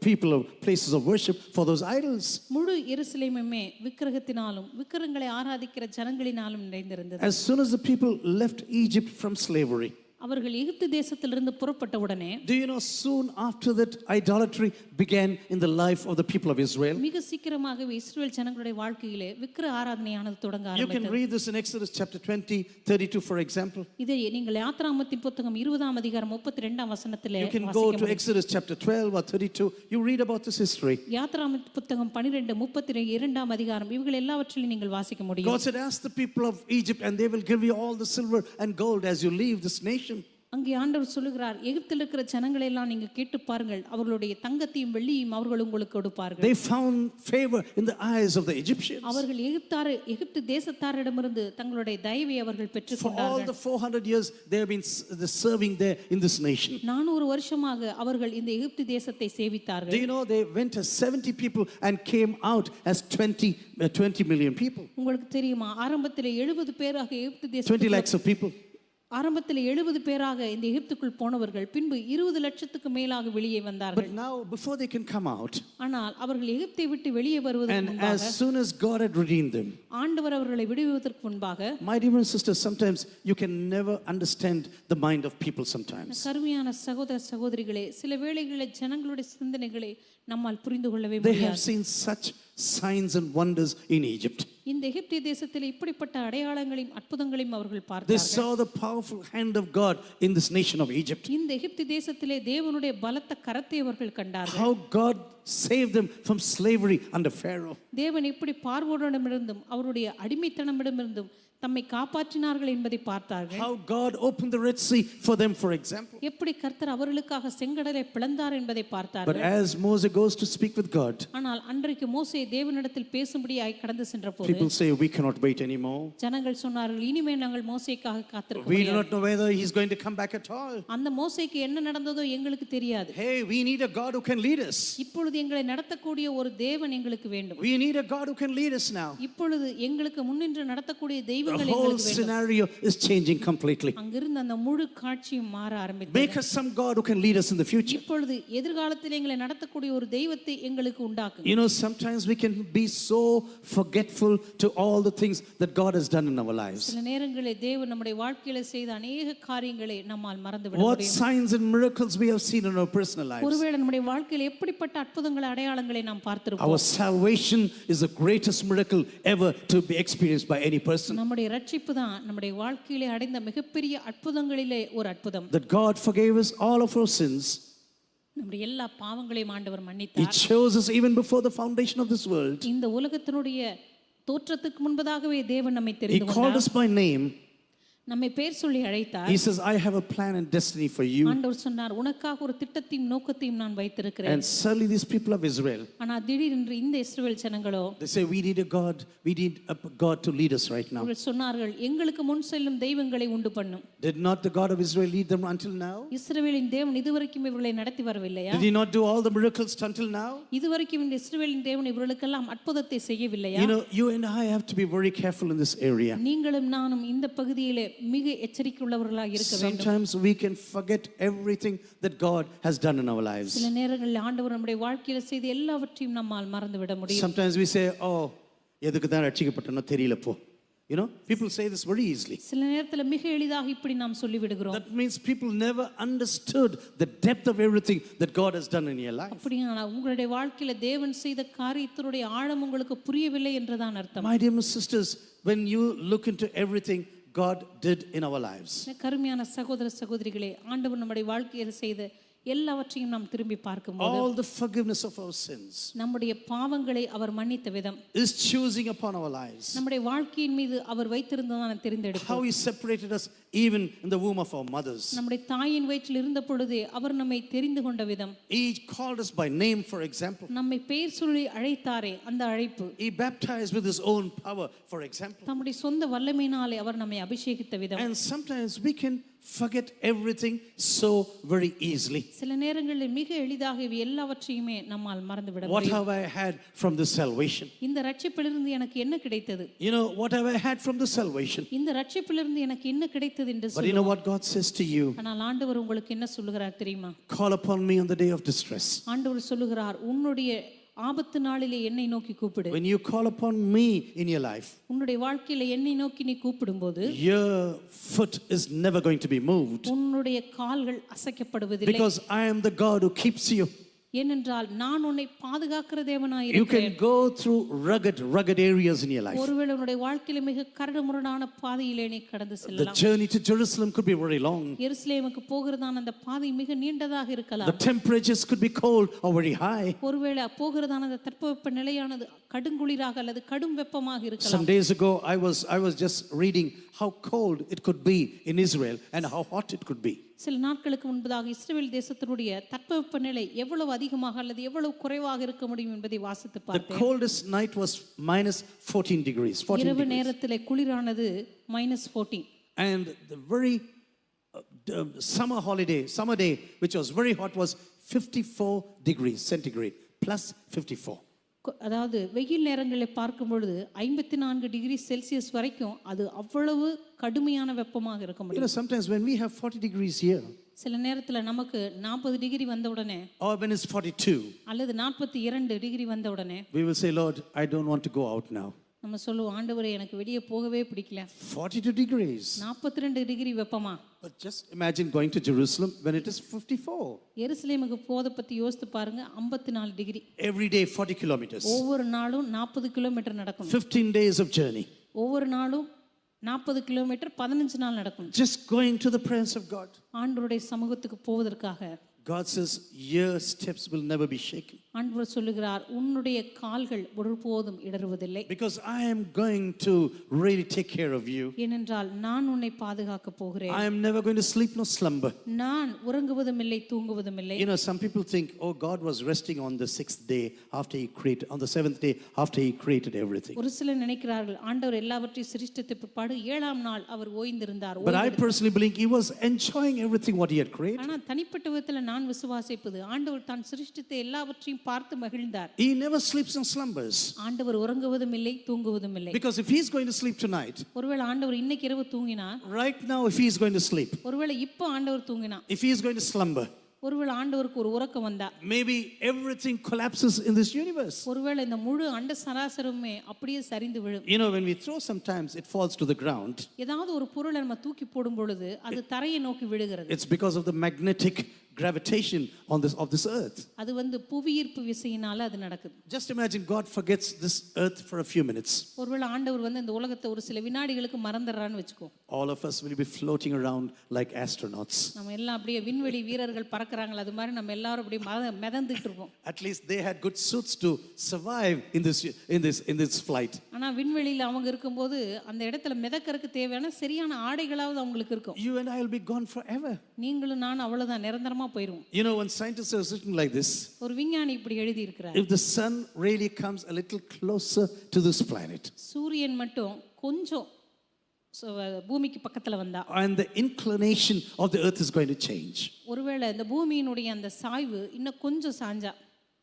people of places of worship for those idols. முழு எருசலேமுமே விக்கிரகத்தினாலும் விக்கிரகங்களை ஆராதிக்கிற ஜனங்களினாலும் நிறைந்திருந்தது. As soon as the people left Egypt from slavery, அவர்கள் எகிப்து தேசத்திலிருந்து புறப்பட்ட உடனே do you know soon after that idolatry began in the life of the people of Israel? மிக சீக்கிரமாகவே இஸ்ரவேல் ஜனங்களுடைய வாழ்க்கையிலே விக்கிரக ஆராதனையானது தொடங்க You can ஆரம்பித்தது. read this in Exodus chapter 20, 32 for example. இதை நீங்கள் யாத்ராகமத்தின் புத்தகம் 20ஆம் அதிகாரம் 32ஆம் வசனத்திலே You can go வாசிக்க to முடியும். Exodus chapter 12 or 32. You read about this history. யாத்ராகமத்தின் புத்தகம் 12:32ஆம் அதிகாரம் இவைகள் எல்லாவற்றையும் நீங்கள் வாசிக்க முடியும். God said, ask the people of Egypt and they will give you all the silver and gold as you leave this nation. அங்கே ஆண்டவர் சொல்லுகிறார், எகிப்தில் இருக்கிற ஜனங்களை எல்லாம் நீங்க கேட்டு பாருங்கள், அவர்களுடைய தங்கத்தையும் வெள்ளியும் அவர்கள் உங்களுக்கு கொடுப்பார்கள். They found favor in the eyes of the Egyptians. அவர்கள் எகிப்து தேசத்தாரிடமிருந்து தங்களுடைய தயவை அவர்கள் For all பெற்றுக்கொண்டார்கள். the 400 years they have been serving there in this nation. 400 வருஷமாக அவர்கள் இந்த எகிப்து தேசத்தை Do சேவித்தார்கள். you know they went as 70 people and came out as 20 million people? உங்களுக்கு தெரியுமா, ஆரம்பத்தில் 70 பேராக எகிப்து 20 தேசத்தில் lakhs of people. ஆரம்பத்தில் 70 பேராக இந்த எகிப்துக்குள் போனவர்கள் பின்பு 20 லட்சத்துக்கு மேலாக வெளியே வந்தார்கள். But now before they can come out, ஆனால் அவர்கள் எகிப்தை விட்டு வெளியே வருவதற்கு and முன்பாக as soon as God had redeemed them, ஆண்டவர் அவர்களை விடுவிப்பதற்கு முன்பாக, my dear sisters, sometimes you can never understand the mind of people sometimes. கருமையான சகோதர சகோதரிகளே, சில வேளைகளில் ஜனங்களுடைய சிந்தனைகளை நம்மால் புரிந்து கொள்ளவே They have முடியாது. seen such signs and wonders in Egypt. இந்த எகிப்திய தேசத்தில் இப்படிப்பட்ட அடையாளங்களையும் அற்புதங்களையும் அவர்கள் They பார்த்தார்கள். saw the powerful hand of God in this nation of Egypt. இந்த எகிப்திய தேசத்திலே தேவனுடைய பலத்த கரத்தை அவர்கள் கண்டார்கள். How God saved them from slavery under Pharaoh. தேவன் எப்படி பார்வோனிடமிருந்தும் அவருடைய அடிமைத்தனமிடமிருந்தும் தம்மை காப்பாற்றினார்கள் என்பதை பார்த்தார்கள். How God opened the Red Sea for them, for example. எப்படி கர்த்தர் அவர்களுக்காக செங்கடலை பிளந்தார் என்பதை But பார்த்தார்கள். as Moses goes to speak with God, ஆனால் அன்றைக்கு மோசே தேவனிடத்தில் பேசும்படியாய் கடந்து சென்ற போது people say, we cannot wait anymore. ஜனங்கள் சொன்னார்கள், இனிமே நாங்கள் மோசேக்காக காத்திருக்க We do முடியாது. not know whether he's going to come back at all. அந்த மோசேக்கு என்ன நடந்ததோ எங்களுக்கு தெரியாது. Hey, we need a God who can lead us. இப்பொழுது எங்களை நடத்தக்கூடிய ஒரு தேவன் எங்களுக்கு வேண்டும். We need a God who can lead us now. இப்பொழுது எங்களுக்கு முன்னின்று நடத்தக்கூடிய The தெய்வங்கள் whole எங்களுக்கு வேண்டும். scenario is changing completely. அங்கிருந்து அந்த முழு காட்சியும் மாற Make ஆரம்பித்தது. us some God who can lead us in the future. இப்பொழுது எதிர்காலத்தில் எங்களை நடத்தக்கூடிய ஒரு தெய்வத்தை எங்களுக்கு உண்டாக்குங்க. You know, sometimes we can be so forgetful to all the things that God has done in our lives. சில நேரங்களில் தேவன் நம்முடைய வாழ்க்கையில செய்த அநேக காரியங்களை நம்மால் மறந்துவிட What முடியும். signs and miracles we have seen in our personal lives. ஒருவேளை நம்முடைய வாழ்க்கையில் எப்படிப்பட்ட அற்புதங்களை அடையாளங்களை நாம் பார்த்திருப்போம். Our salvation is the greatest miracle ever to be experienced by any person. நம்முடைய ரட்சிப்பு தான் நம்முடைய வாழ்க்கையிலே அடைந்த மிகப்பெரிய அற்புதங்களிலே ஒரு அற்புதம். That God forgave us all of our sins. நம்முடைய எல்லா பாவங்களையும் ஆண்டவர் He மன்னித்தார். chose us even before the foundation of this world. இந்த உலகத்தினுடைய தோற்றத்துக்கு முன்பதாகவே தேவன் நம்மை He தெரிந்து called கொண்டார். us by name. நம்மை பேர் சொல்லி அழைத்தார். He says, I have a plan and destiny for you. ஆண்டவர் சொன்னார், உனக்காக ஒரு திட்டத்தையும் நோக்கத்தையும் நான் வைத்திருக்கிறேன். And suddenly these people of Israel, ஆனா திடீரென்று இந்த இஸ்ரவேல் ஜனங்களோ, they say, we need a God to lead us right now. அவர்கள் சொன்னார்கள், எங்களுக்கு முன் செல்லும் தெய்வங்களை உண்டு பண்ணும். Did not the God of Israel lead them until now? இஸ்ரவேலின் தேவன் இதுவரைக்கும் இவர்களை நடத்தி வரவில்லையா? Did he not do all the miracles until now? இதுவரைக்கும் இந்த இஸ்ரவேலின் தேவன் இவர்களுக்கெல்லாம் அற்புதத்தை செய்யவில்லையா? You know, you and I have to be very careful in this area. நீங்களும் நானும் இந்த பகுதியிலே மிக எச்சரிக்கை உள்ளவர்களாக இருக்க வேண்டும். Sometimes we can forget everything that God has done in our lives. சில நேரங்களில் ஆண்டவர் நம்முடைய வாழ்க்கையில செய்த எல்லாவற்றையும் நம்மால் மறந்துவிட முடியும். Sometimes we say, oh, எதுக்கு தான் ரட்சிக்கப்பட்டனோ தெரியல போ. You know, people say this very easily. சில நேரத்துல மிக எளிதாக இப்படி நாம் சொல்லி விடுகிறோம். That means people never understood the depth of everything that God has done in your life. அப்படினா உங்களுடைய வாழ்க்கையில தேவன் செய்த காரியத்தினுடைய ஆழம் உங்களுக்கு புரியவில்லை என்றுதான் அர்த்தம். My dear sisters, when you look into everything God did in our lives, கருமையான சகோதர சகோதரிகளே, ஆண்டவர் நம்முடைய வாழ்க்கையில் செய்த எல்லாவற்றையும் நாம் திரும்பி பார்க்கும்போது, all the forgiveness of our sins நம்முடைய பாவங்களை அவர் மன்னித்த விதம், is choosing upon our lives. நம்முடைய வாழ்க்கையின் மீது அவர் வைத்திருந்ததான தெரிந்தெடுப்பு, How he separated us even in the womb of our mothers. நம்முடைய தாயின் வயிற்றில் இருந்த பொழுதே அவர் நம்மை தெரிந்து கொண்ட விதம், He called us by name, for example. நம்மை பெயர் சொல்லி அழைத்தாரே அந்த அழைப்பு, He baptized with his own power, for example. நம்முடைய சொந்த வல்லமையினாலே அவர் நம்மை அபிஷேகித்த விதம். And sometimes we can forget everything so very easily. சில நேரங்களில் மிக எளிதாக இவை எல்லாவற்றையுமே நம்மால் மறந்துவிட What முடியும். have I had from this salvation? இந்த ரட்சிப்பிலிருந்து எனக்கு என்ன கிடைத்தது? You know, what have I had from this salvation? இந்த ரட்சிப்பிலிருந்து எனக்கு என்ன கிடைத்தது என்று But you know what God says to you? ஆனால் ஆண்டவர் உங்களுக்கு என்ன சொல்லுகிறார் தெரியுமா? Call upon me on the day of distress. ஆண்டவர் சொல்லுகிறார், உன்னுடைய ஆபத்து நாளிலே என்னை நோக்கி கூப்பிடு. When you call upon me in your life, உன்னுடைய வாழ்க்கையில என்னை நோக்கி நீ கூப்பிடும்போது your foot is never going to be moved, உன்னுடைய கால்கள் அசைக்கப்படுவதில்லை. because I am the God who keeps you. ஏனென்றால் நான் உன்னை பாதுகாக்கிற தேவனாய் You இருக்கிறேன். can go through rugged areas in your life. ஒருவேளை உன்னுடைய வாழ்க்கையில மிக கரடுமுரடான பாதையிலே நீ கடந்து The செல்லலாம். journey to Jerusalem could be very long. எருசலேமுக்கு போகிறதான அந்த பாதை மிக நீண்டதாக The இருக்கலாம். temperatures could be cold or very high. ஒருவேளை போகிறதான அந்த தட்பவெப்ப நிலையானது கடுங்குளிராக அல்லது கடும் வெப்பமாக Some இருக்கலாம். days ago, I was just reading how cold it could be in Israel and how hot it could be. சில நாட்களுக்கு முன்பதாக இஸ்ரவேல் தேசத்தினுடைய தட்பவெப்ப நிலை எவ்வளவு அதிகமாக அல்லது எவ்வளவு குறைவாக இருக்க முடியும் என்பதை வாசித்து The பார்த்தேன். coldest night was minus 14 degrees. 14 இரவு degrees. நேரத்திலே குளிரானது -14. And the very summer day, which was very hot, was 54 degrees centigrade, plus 54. அதாவது வெயில் நேரங்களில் பார்க்கும் பொழுது 54 டிகிரி செல்சியஸ் வரைக்கும் அது அவ்வளவு கடுமையான வெப்பமாக இருக்க You முடியும். know, sometimes when we have 40 degrees here, சில நேரத்துல நமக்கு 40 டிகிரி வந்த உடனே or when it's 42, அல்லது 42 டிகிரி வந்த உடனே we will say, Lord, I don't want to go out now. நம்ம சொல்லுவோம், ஆண்டவரே எனக்கு வெளியே போகவே பிடிக்கல. 42 degrees. 42 டிகிரி வெப்பமா? But just imagine going to Jerusalem when it is 54. எருசலேமுக்கு போத பத்தி யோசித்து பாருங்க, 54 டிகிரி. Every day 40 kilometers. ஒவ்வொரு நாளும் 40 கிலோமீட்டர் நடக்கணும். 15 days of journey. ஒவ்வொரு நாளும் 40 கிலோமீட்டர் 15 நாள் நடக்கணும். Just going to the presence of God. ஆண்டவருடைய சமூகத்துக்கு போவதற்காக God says, your steps will never be shaken. ஆண்டவர் சொல்லுகிறார், உன்னுடைய கால்கள் ஒருபோதும் இடறுவதில்லை. Because I am going to really take care of you. ஏனென்றால் நான் உன்னை பாதுகாக்க போகிறேன். I am never going to sleep nor slumber. நான் உறங்குவதும் இல்லை தூங்குவதும் இல்லை. You know, some people think, oh, God was resting on the 6th day after he created, on the 7th day after he created everything. ஒரு சிலர் நினைக்கிறார்கள், ஆண்டவர் எல்லாவற்றையும் சிருஷ்டித்த பிற்பாடு 7ஆம் நாள் அவர் ஓய்ந்திருந்தார். But I personally believe he was enjoying everything what he had created. ஆனா தனிப்பட்ட விதத்தில் நான் விசுவாசிப்பது, ஆண்டவர் தான் சிருஷ்டித்த எல்லாவற்றையும் பார்த்து மகிழ்ந்தார். He never sleeps nor slumbers. ஆண்டவர் உறங்குவதும் இல்லை தூங்குவதும் இல்லை. Because if he's going to sleep tonight, ஒருவேளை ஆண்டவர் இன்னைக்கு இரவு தூங்கினா, right now if he's going to sleep, ஒருவேளை இப்போ ஆண்டவர் தூங்கினா, if he's going to slumber, ஒருவேளை ஆண்டவருக்கு ஒரு உறக்கம் வந்தா, maybe everything collapses in this universe. ஒருவேளை இந்த முழு அண்ட சராசரமே அப்படியே சரிந்து விழும். You know, when we throw, sometimes it falls to the ground. ஏதாவது ஒரு பொருளை நம்ம தூக்கி போடும் பொழுது அது தரையை நோக்கி விழுகிறது. It's because of the magnetic gravitation of this earth. அது வந்து புவியீர்ப்பு விசையினால அது நடக்குது. Just imagine God forgets this earth for a few minutes. ஒருவேளை ஆண்டவர் வந்து இந்த உலகத்தை ஒரு சில வினாடிகளுக்கு மறந்துடுறான்னு வெச்சுக்கோ. All of us will be floating around like astronauts. நம்ம எல்லாம் அப்படியே விண்வெளி வீரர்கள் பறக்கறாங்க அது மாதிரி நம்ம எல்லாரும் அப்படியே மிதந்துட்டு இருப்போம். At least they had good suits to survive in this flight. ஆனா விண்வெளியில அவங்க இருக்கும்போது அந்த இடத்துல மிதக்கறதுக்கு தேவையான சரியான ஆடைகளாவது அவங்களுக்கு இருக்கும். You and I will be gone forever. நீங்களும் நான் அவ்வளவுதான் நிரந்தரமா போயிடுவோம். You know, when scientists are sitting like this, ஒரு விஞ்ஞானி இப்படி எழுதி இருக்கிறார். if the sun really comes a little closer to this planet, சூரியன் மட்டும் கொஞ்சம் பூமிக்கு பக்கத்துல வந்தா, and the inclination of the earth is going to change, ஒருவேளை இந்த பூமியினுடைய அந்த சாய்வு இன்னும் கொஞ்சம் சாஞ்சா,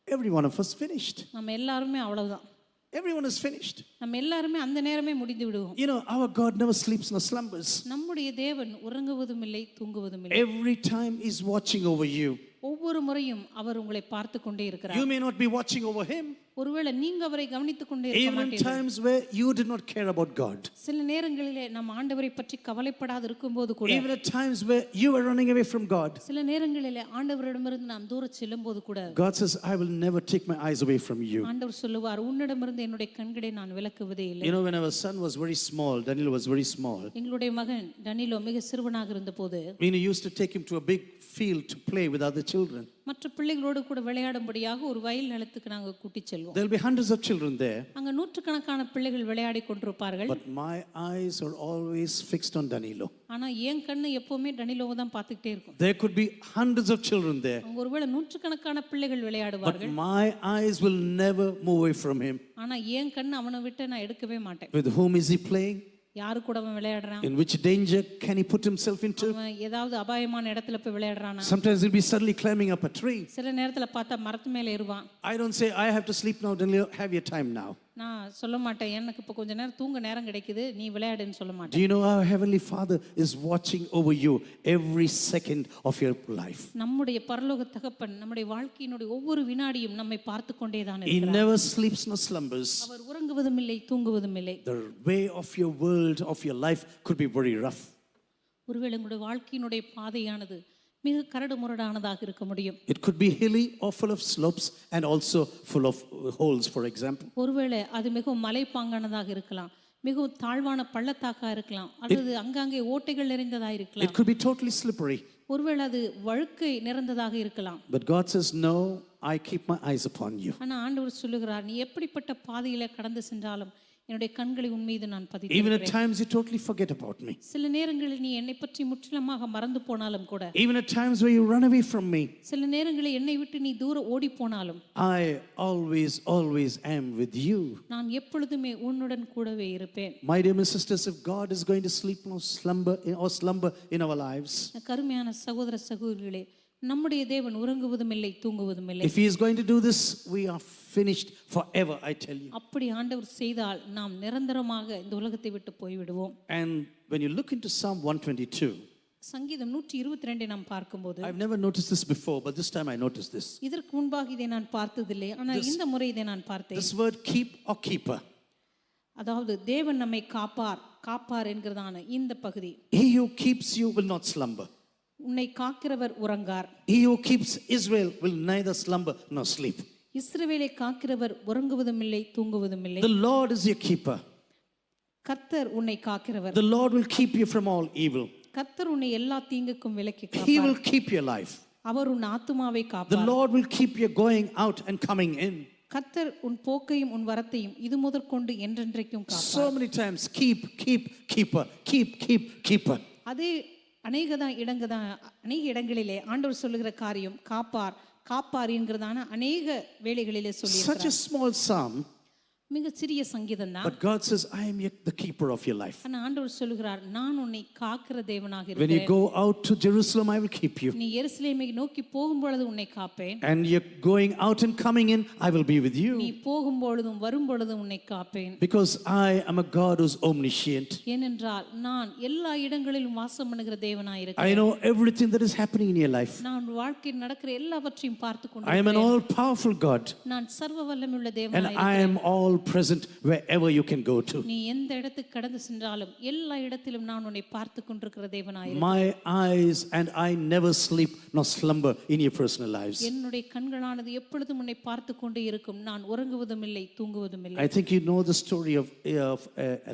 every one of us finished. நம்ம எல்லாருமே அவ்வளவுதான். Everyone is finished. நம்ம எல்லாருமே அந்த நேரமே முடிந்து விடுவோம். You know, our God never sleeps nor slumbers. நம்முடைய தேவன் உறங்குவதும் இல்லை தூங்குவதும் இல்லை. Every time he's watching over you. ஒவ்வொரு முறையும் அவர் உங்களை பார்த்து கொண்டே இருக்கிறார். You may not be watching over him. ஒருவேளை நீங்க அவரை கவனித்துக் கொண்டே இருக்க Even in மாட்டீர்கள். times where you did not care about God. சில நேரங்களிலே நாம் ஆண்டவரை பற்றி கவலைப்படாது இருக்கும்போது கூட, Even at times where you were running away from God. சில நேரங்களிலே ஆண்டவரிடமிருந்து நாம் தூர செல்லும்போது கூட, God says, I will never take my eyes away from you. ஆண்டவர் சொல்லுவார், உன்னிடமிருந்து என்னுடைய கண்களை நான் விலக்குவதே இல்லை. You know, when our son was very small, Daniel was very small. எங்களுடைய மகன் டனிலோ மிக சிறுவனாக இருந்தபோது, We used to take him to a big field to play with other children. மற்ற பிள்ளைகளோடு கூட விளையாடும்படியாக ஒரு வயல் நிலத்துக்கு நாங்கள் கூட்டிச் செல்வோம். There'll be hundreds of children there. அங்க நூற்றுக்கணக்கான பிள்ளைகள் விளையாடி கொண்டிருப்பார்கள். But my eyes are always fixed on Danilo. ஆனா என் கண்ணு எப்பவுமே டனிலோவை தான் பார்த்துக்கிட்டே இருக்கும். There could be hundreds of children there. அங்க ஒருவேளை நூற்றுக்கணக்கான பிள்ளைகள் விளையாடுவார்கள். But my eyes will never move away from him. ஆனா என் கண்ணு அவனை விட்டு நான் எடுக்கவே மாட்டேன். With whom is he playing? யாரு கூட அவன் விளையாடுறான்? In which danger can he put himself into? அவன் ஏதாவது அபாயமான இடத்துல போய் விளையாடுறானா? Sometimes he'll be suddenly climbing up a tree. சில நேரத்துல பார்த்தா மரத்து மேல ஏறுவான். I don't say, I have to sleep now, Danilo, have your time now. நான் சொல்ல மாட்டேன், எனக்கு இப்போ கொஞ்ச நேரம் தூங்க நேரம் கிடைக்குது, நீ விளையாடுன்னு சொல்ல Do மாட்டேன். you know our Heavenly Father is watching over you every second of your life? நம்முடைய பரலோக தகப்பன் நம்முடைய வாழ்க்கையினுடைய ஒவ்வொரு வினாடியும் நம்மை பார்த்து கொண்டே தான் He இருக்கிறார். never sleeps nor slumbers. அவர் உறங்குவதும் இல்லை தூங்குவதும் இல்லை. The way of your world, of your life could be very rough. ஒருவேளை உங்களுடைய வாழ்க்கையினுடைய பாதையானது மிக கரடு முரடானதாக இருக்க முடியும். It could be hilly or full of slopes and also full of holes, for example. ஒருவேளை அது மிகவும் மலைப்பாங்கானதாக இருக்கலாம், மிகவும் தாழ்வான பள்ளத்தாக்கா இருக்கலாம், அல்லது அங்கங்கே ஓட்டைகள் நிறைந்ததாக It இருக்கலாம். could be totally slippery. ஒருவேளை அது வழுக்கை நிறைந்ததாக இருக்கலாம். But God says, no, I keep my eyes upon you. ஆனா ஆண்டவர் சொல்லுகிறார், நீ எப்படிப்பட்ட பாதையில கடந்து சென்றாலும் என்னுடைய கண்களை உன் மீது நான் Even at பதித்திருக்கிறேன். times you totally forget about me. சில நேரங்களில் நீ என்னை பற்றி முற்றிலுமாக மறந்து போனாலும் கூட, Even at times where you run away from me, சில நேரங்களில் என்னை விட்டு நீ தூர ஓடி போனாலும், I always am with you. நான் எப்பொழுதுமே உன்னுடன் கூடவே இருப்பேன். My dear sisters, if God is going to sleep or slumber in our lives, கருமையான சகோதர சகோதரிகளே, நம்முடைய தேவன் உறங்குவதும் இல்லை தூங்குவதும் இல்லை. if He is going to do this, we are finished forever, I tell you. அப்படி ஆண்டவர் செய்தால் நாம் நிரந்தரமாக இந்த உலகத்தை விட்டு போய்விடுவோம். And when you look into Psalm 122, சங்கீதம் 122 நாம் பார்க்கும்போது, I've never noticed this before, but this time I noticed this. இதற்கு முன்பாக இதை நான் பார்த்ததில்லை, ஆனால் இந்த முறை இதை நான் பார்த்தேன். This word keep or keeper. அதாவது தேவன் நம்மை காப்பார் என்கிறதான இந்த பகுதி. He who keeps you will not slumber. உன்னை காக்கிறவர் உறங்கார். He who keeps Israel will neither slumber nor sleep. இஸ்ரவேலை காக்கிறவர் உறங்குவதும் இல்லை தூங்குவதும் இல்லை. The Lord is your keeper. கர்த்தர் உன்னை காக்கிறவர். The Lord will keep you from all evil. கர்த்தர் உன்னை எல்லா தீங்குக்கும் விலக்கி He Gabbar. will keep your life. அவர் உன் ஆத்துமாவை The Gabbar. Lord will keep you going out and coming in. கர்த்தர் உன் போக்கையும் உன் வரத்தையும் இது முதற்கொண்டு என்றென்றைக்கும் காப்பார். So many times, keeper. அதே அநேக இடங்களிலே ஆண்டவர் சொல்லுகிற காரியம் காப்பார் என்கிறதான அநேக வேளைகளிலே சொல்லி Such a small psalm, மிக சிறிய சங்கீதம் தான். but God says, I am the keeper of your life. ஆனா ஆண்டவர் சொல்லுகிறார், நான் உன்னை காக்கிற தேவனாக When இருக்கிறேன். you go out to Jerusalem, I will keep you. நீ எருசலேமை நோக்கி போகும்பொழுது உன்னை காப்பேன். And you're going out and coming in, I will be with நீ you. போகும்பொழுதும் வரும்பொழுதும் உன்னை காப்பேன். Because I am a God who's omniscient. ஏனென்றால் நான் எல்லா இடங்களிலும் வாசம் பண்ணுகிற தேவனாய் I இருக்கிறேன். know everything that is happening in your life. நான் வாழ்க்கையில் நடக்கிற எல்லாவற்றையும் பார்த்து I am an கொண்டிருக்கிறேன். all-powerful God. நான் சர்வ வல்லமையுள்ள And தேவனாய் I am இருக்கிறேன். all present wherever you can go to. நீ எந்த இடத்துக்கு கடந்து சென்றாலும் எல்லா இடத்திலும் நான் உன்னை பார்த்து கொண்டிருக்கிற தேவனாய் My eyes and I never sleep nor slumber in your personal lives. என்னுடைய கண்களானது எப்பொழுதும் உன்னை பார்த்து கொண்டே இருக்கும். நான் உறங்குவதும் இல்லை, தூங்குவதும் இல்லை. I think you know the story of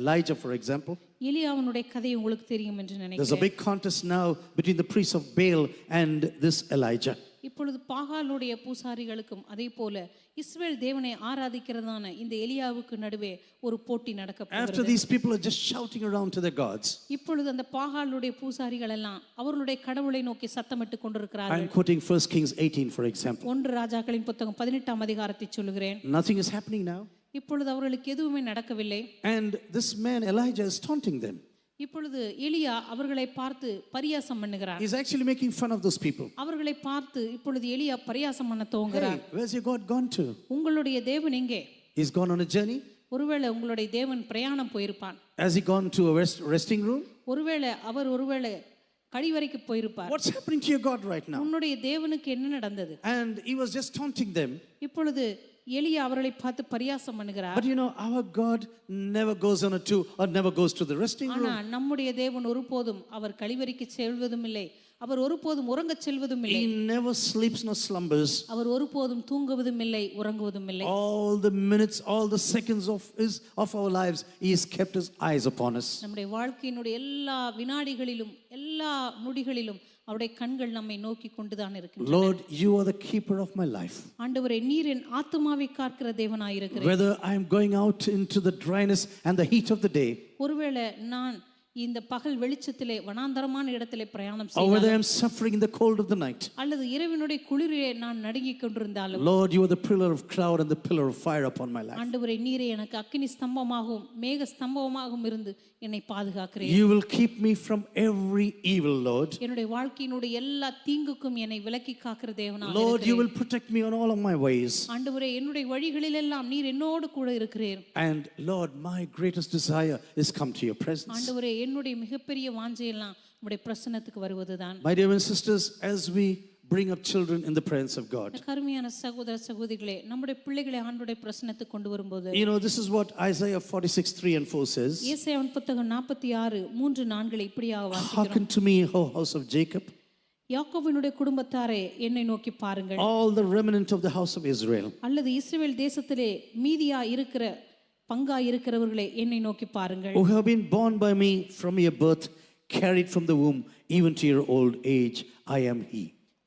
Elijah, for example. எலியாவினுடைய கதை உங்களுக்கு தெரியும் என்று There's a நினைக்கிறேன். big contest now between the priests of Baal and this Elijah. இப்பொழுது பாகாலுடைய பூசாரிகளுக்கும் அதே போல இஸ்ரவேல் தேவனை ஆராதிக்கிறதான இந்த எலியாவுக்கு நடுவே ஒரு போட்டி நடக்க After போகிறது. these people are just shouting around to their gods. இப்பொழுது அந்த பாகாலுடைய பூசாரிகள் எல்லாம் அவர்களுடைய கடவுளை நோக்கி சத்தமிட்டு கொண்டிருக்கிறார்கள். I'm quoting 1 Kings 18, for example. 1 ராஜாக்களின் புத்தகம் 18ஆம் அதிகாரத்தை சொல்லுகிறேன். Nothing is happening now. இப்பொழுது அவர்களுக்கு எதுவுமே நடக்கவில்லை. And this man Elijah is taunting them. இப்பொழுது எலியா அவர்களை பார்த்து பரியாசம் பண்ணுகிறார். He's actually making fun of those people. அவர்களை பார்த்து இப்பொழுது எலியா பரியாசம் பண்ண Hey, துவங்குகிறார். where's your God gone to? உங்களுடைய தேவன் எங்கே? He's gone on a journey. ஒருவேளை உங்களுடைய தேவன் பிரயாணம் போயிருப்பான். Has he gone to a resting room? ஒருவேளை ஒருவேளை கழிவறைக்கு போயிருப்பார். What's happening to your God right now? உன்னுடைய தேவனுக்கு என்ன நடந்தது? And he was just taunting them. இப்பொழுது எலியா அவர்களை பார்த்து பரியாசம் பண்ணுகிறார். But you know, our God never goes on a tour or never goes to the resting ஆனா room. நம்முடைய தேவன் ஒருபோதும் அவர் கழிவறைக்கு செல்வதும் இல்லை, அவர் ஒருபோதும் உறங்கச் செல்வதும் இல்லை, He never sleeps nor slumbers. அவர் ஒருபோதும் தூங்குவதும் இல்லை, உறங்குவதும் இல்லை. All the minutes, all the seconds of our lives, He has kept His eyes upon us. நம்முடைய வாழ்க்கையினுடைய எல்லா வினாடிகளிலும் எல்லா நொடிகளிலும் அவருடைய கண்கள் நம்மை நோக்கி கொண்டுதான் இருக்கின்றன. Lord, You are the keeper of my life. ஆண்டவரே, நீர் என் ஆத்துமாவை காக்கிற தேவனாய் இருக்கிறீர். Whether I am going out into the dryness and the heat of the day, ஒருவேளை நான் இந்த பகல் வெளிச்சத்திலே வனாந்தரமான இடத்திலே பிரயாணம் or செய்தாலும் whether I am suffering in the cold of the night, அல்லது இரவினுடைய குளிரிலே நான் நடுங்கிக் கொண்டிருந்தாலும், Lord, You are the pillar of cloud and the pillar of fire upon my life. ஆண்டவரே, நீரே எனக்கு அக்கினி ஸ்தம்பமாகவும் மேக ஸ்தம்பமாகவும் இருந்து என்னை பாதுகாக்கிறீர். You will keep me from every evil, Lord. என்னுடைய வாழ்க்கையினுடைய எல்லா தீங்குக்கும் என்னை விலக்கி காக்கிற தேவனாக Lord, You இருக்கிறீர். will protect me on all of my ways. ஆண்டவரே, என்னுடைய வழிகளில் எல்லாம் நீர் என்னோடு கூட இருக்கிறீர். And Lord, my greatest desire is come to Your presence. ஆண்டவரே, என்னுடைய மிகப்பெரிய வாஞ்சையெல்லாம் உம்முடைய பிரசன்னத்துக்கு வருவதுதான். My dear sisters, as we bring up children in the presence of God, கருமையான சகோதர சகோதரிகளே, நம்முடைய பிள்ளைகளை ஆண்டவருடைய பிரசன்னத்துக்கு கொண்டு வரும்போது, you know, this is what Isaiah 46:3-4 says. ஏசாயாவின் புத்தகம் 46:3-4 இப்படியாக வாசிக்கிறோம். Hearken to me, O house of Jacob, யாக்கோபினுடைய குடும்பத்தாரே, என்னை நோக்கி பாருங்கள். all the remnant of the house of Israel. அல்லது இஸ்ரவேல் தேசத்திலே மீதியா இருக்கிற பங்கா இருக்கிறவர்களே, என்னை நோக்கி பாருங்கள். Who have been born by me from your birth, carried from the womb, even to your old age, I am He.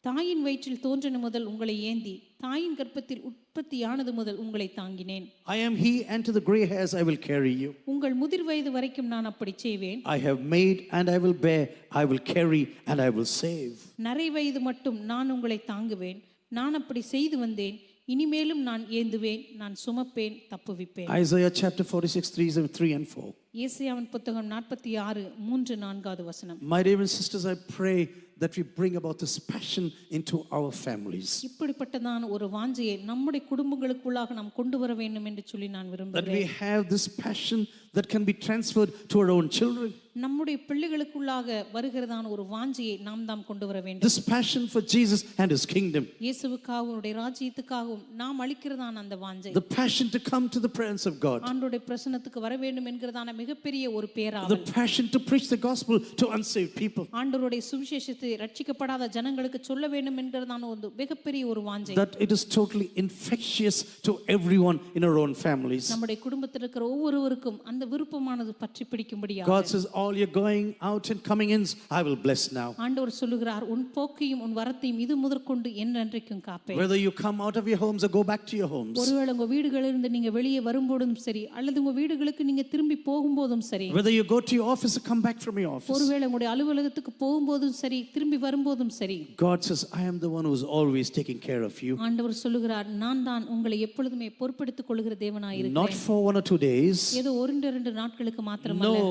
தாயின் வயிற்றில் தோன்றின முதல் உங்களை ஏந்தி, தாயின் கர்ப்பத்தில் உற்பத்தியானது முதல் உங்களை தாங்கினேன். I am He, and to the gray hairs I will carry you. உங்கள் முதிர் வயது வரைக்கும் நான் அப்படி செய்வேன். I have made and I will bear, I will carry and I will save. நரை வயது மட்டும் நான் உங்களை தாங்குவேன். நான் அப்படி செய்து வந்தேன், இனிமேலும் நான் ஏந்துவேன், நான் சுமப்பேன், தப்புவிப்பேன். Isaiah chapter 46:3-4. ஏசாயாவின் புத்தகம் 46:3-4 My dear sisters, I pray that we bring about this passion into our families. இப்படிப்பட்டதான ஒரு வாஞ்சையை நம்முடைய குடும்பங்களுக்குள்ளாக நாம் கொண்டு வர வேண்டும் என்று சொல்லி நான் That விரும்புகிறேன். we have this passion that can be transferred to our own children. நம்முடைய பிள்ளைகளுக்குள்ளாக வருகிறதான ஒரு வாஞ்சையை நாம் தான் கொண்டு வர வேண்டும். This passion for Jesus and His kingdom. இயேசுவுக்காகவும் அவருடைய ராஜ்யத்துக்காகவும் நாம் அளிக்கிறதான அந்த வாஞ்சை, The passion to come to the presence of God. ஆண்டவருடைய பிரசன்னத்துக்கு வர வேண்டும் என்கிறதான மிகப்பெரிய ஒரு The பேராவல். passion to preach the gospel to unsaved people. ஆண்டவருடைய சுவிசேஷத்தை ரட்சிக்கப்படாத ஜனங்களுக்கு சொல்ல வேண்டும் என்கிறதான ஒரு மிகப்பெரிய ஒரு வாஞ்சை. That it is totally infectious to everyone in our own families. நம்முடைய குடும்பத்தில் இருக்கிற ஒவ்வொருவருக்கும் அந்த விருப்பமானது பற்றி பிடிக்கும்படியாக God says, all your going out and coming ins, I will bless now. ஆண்டவர் சொல்லுகிறார், உன் போக்கையும் உன் வரத்தையும் இது முதற்கொண்டு என்றென்றைக்கும் காப்பேன். Whether you come out of your homes or go back to your homes. ஒருவேளை உங்க வீடுகளிலிருந்து நீங்க வெளியே வரும்போதும் சரி, அல்லது உங்க வீடுகளுக்கு நீங்க திரும்பி போகும்போதும் சரி, Whether you go to your office or come back from your office. ஒருவேளை உங்களுடைய அலுவலகத்துக்கு போகும்போதும் சரி, திரும்பி வரும்போதும் சரி, God says, I am the one who is always taking care of you. ஆண்டவர் சொல்லுகிறார், நான் தான் உங்களை எப்பொழுதுமே பொறுப்பெடுத்துக் கொள்கிற தேவனாய் Not இருக்கிறேன். for 1 or 2 days. ஏதோ 1-2 நாட்களுக்கு மாத்திரமல்ல, No,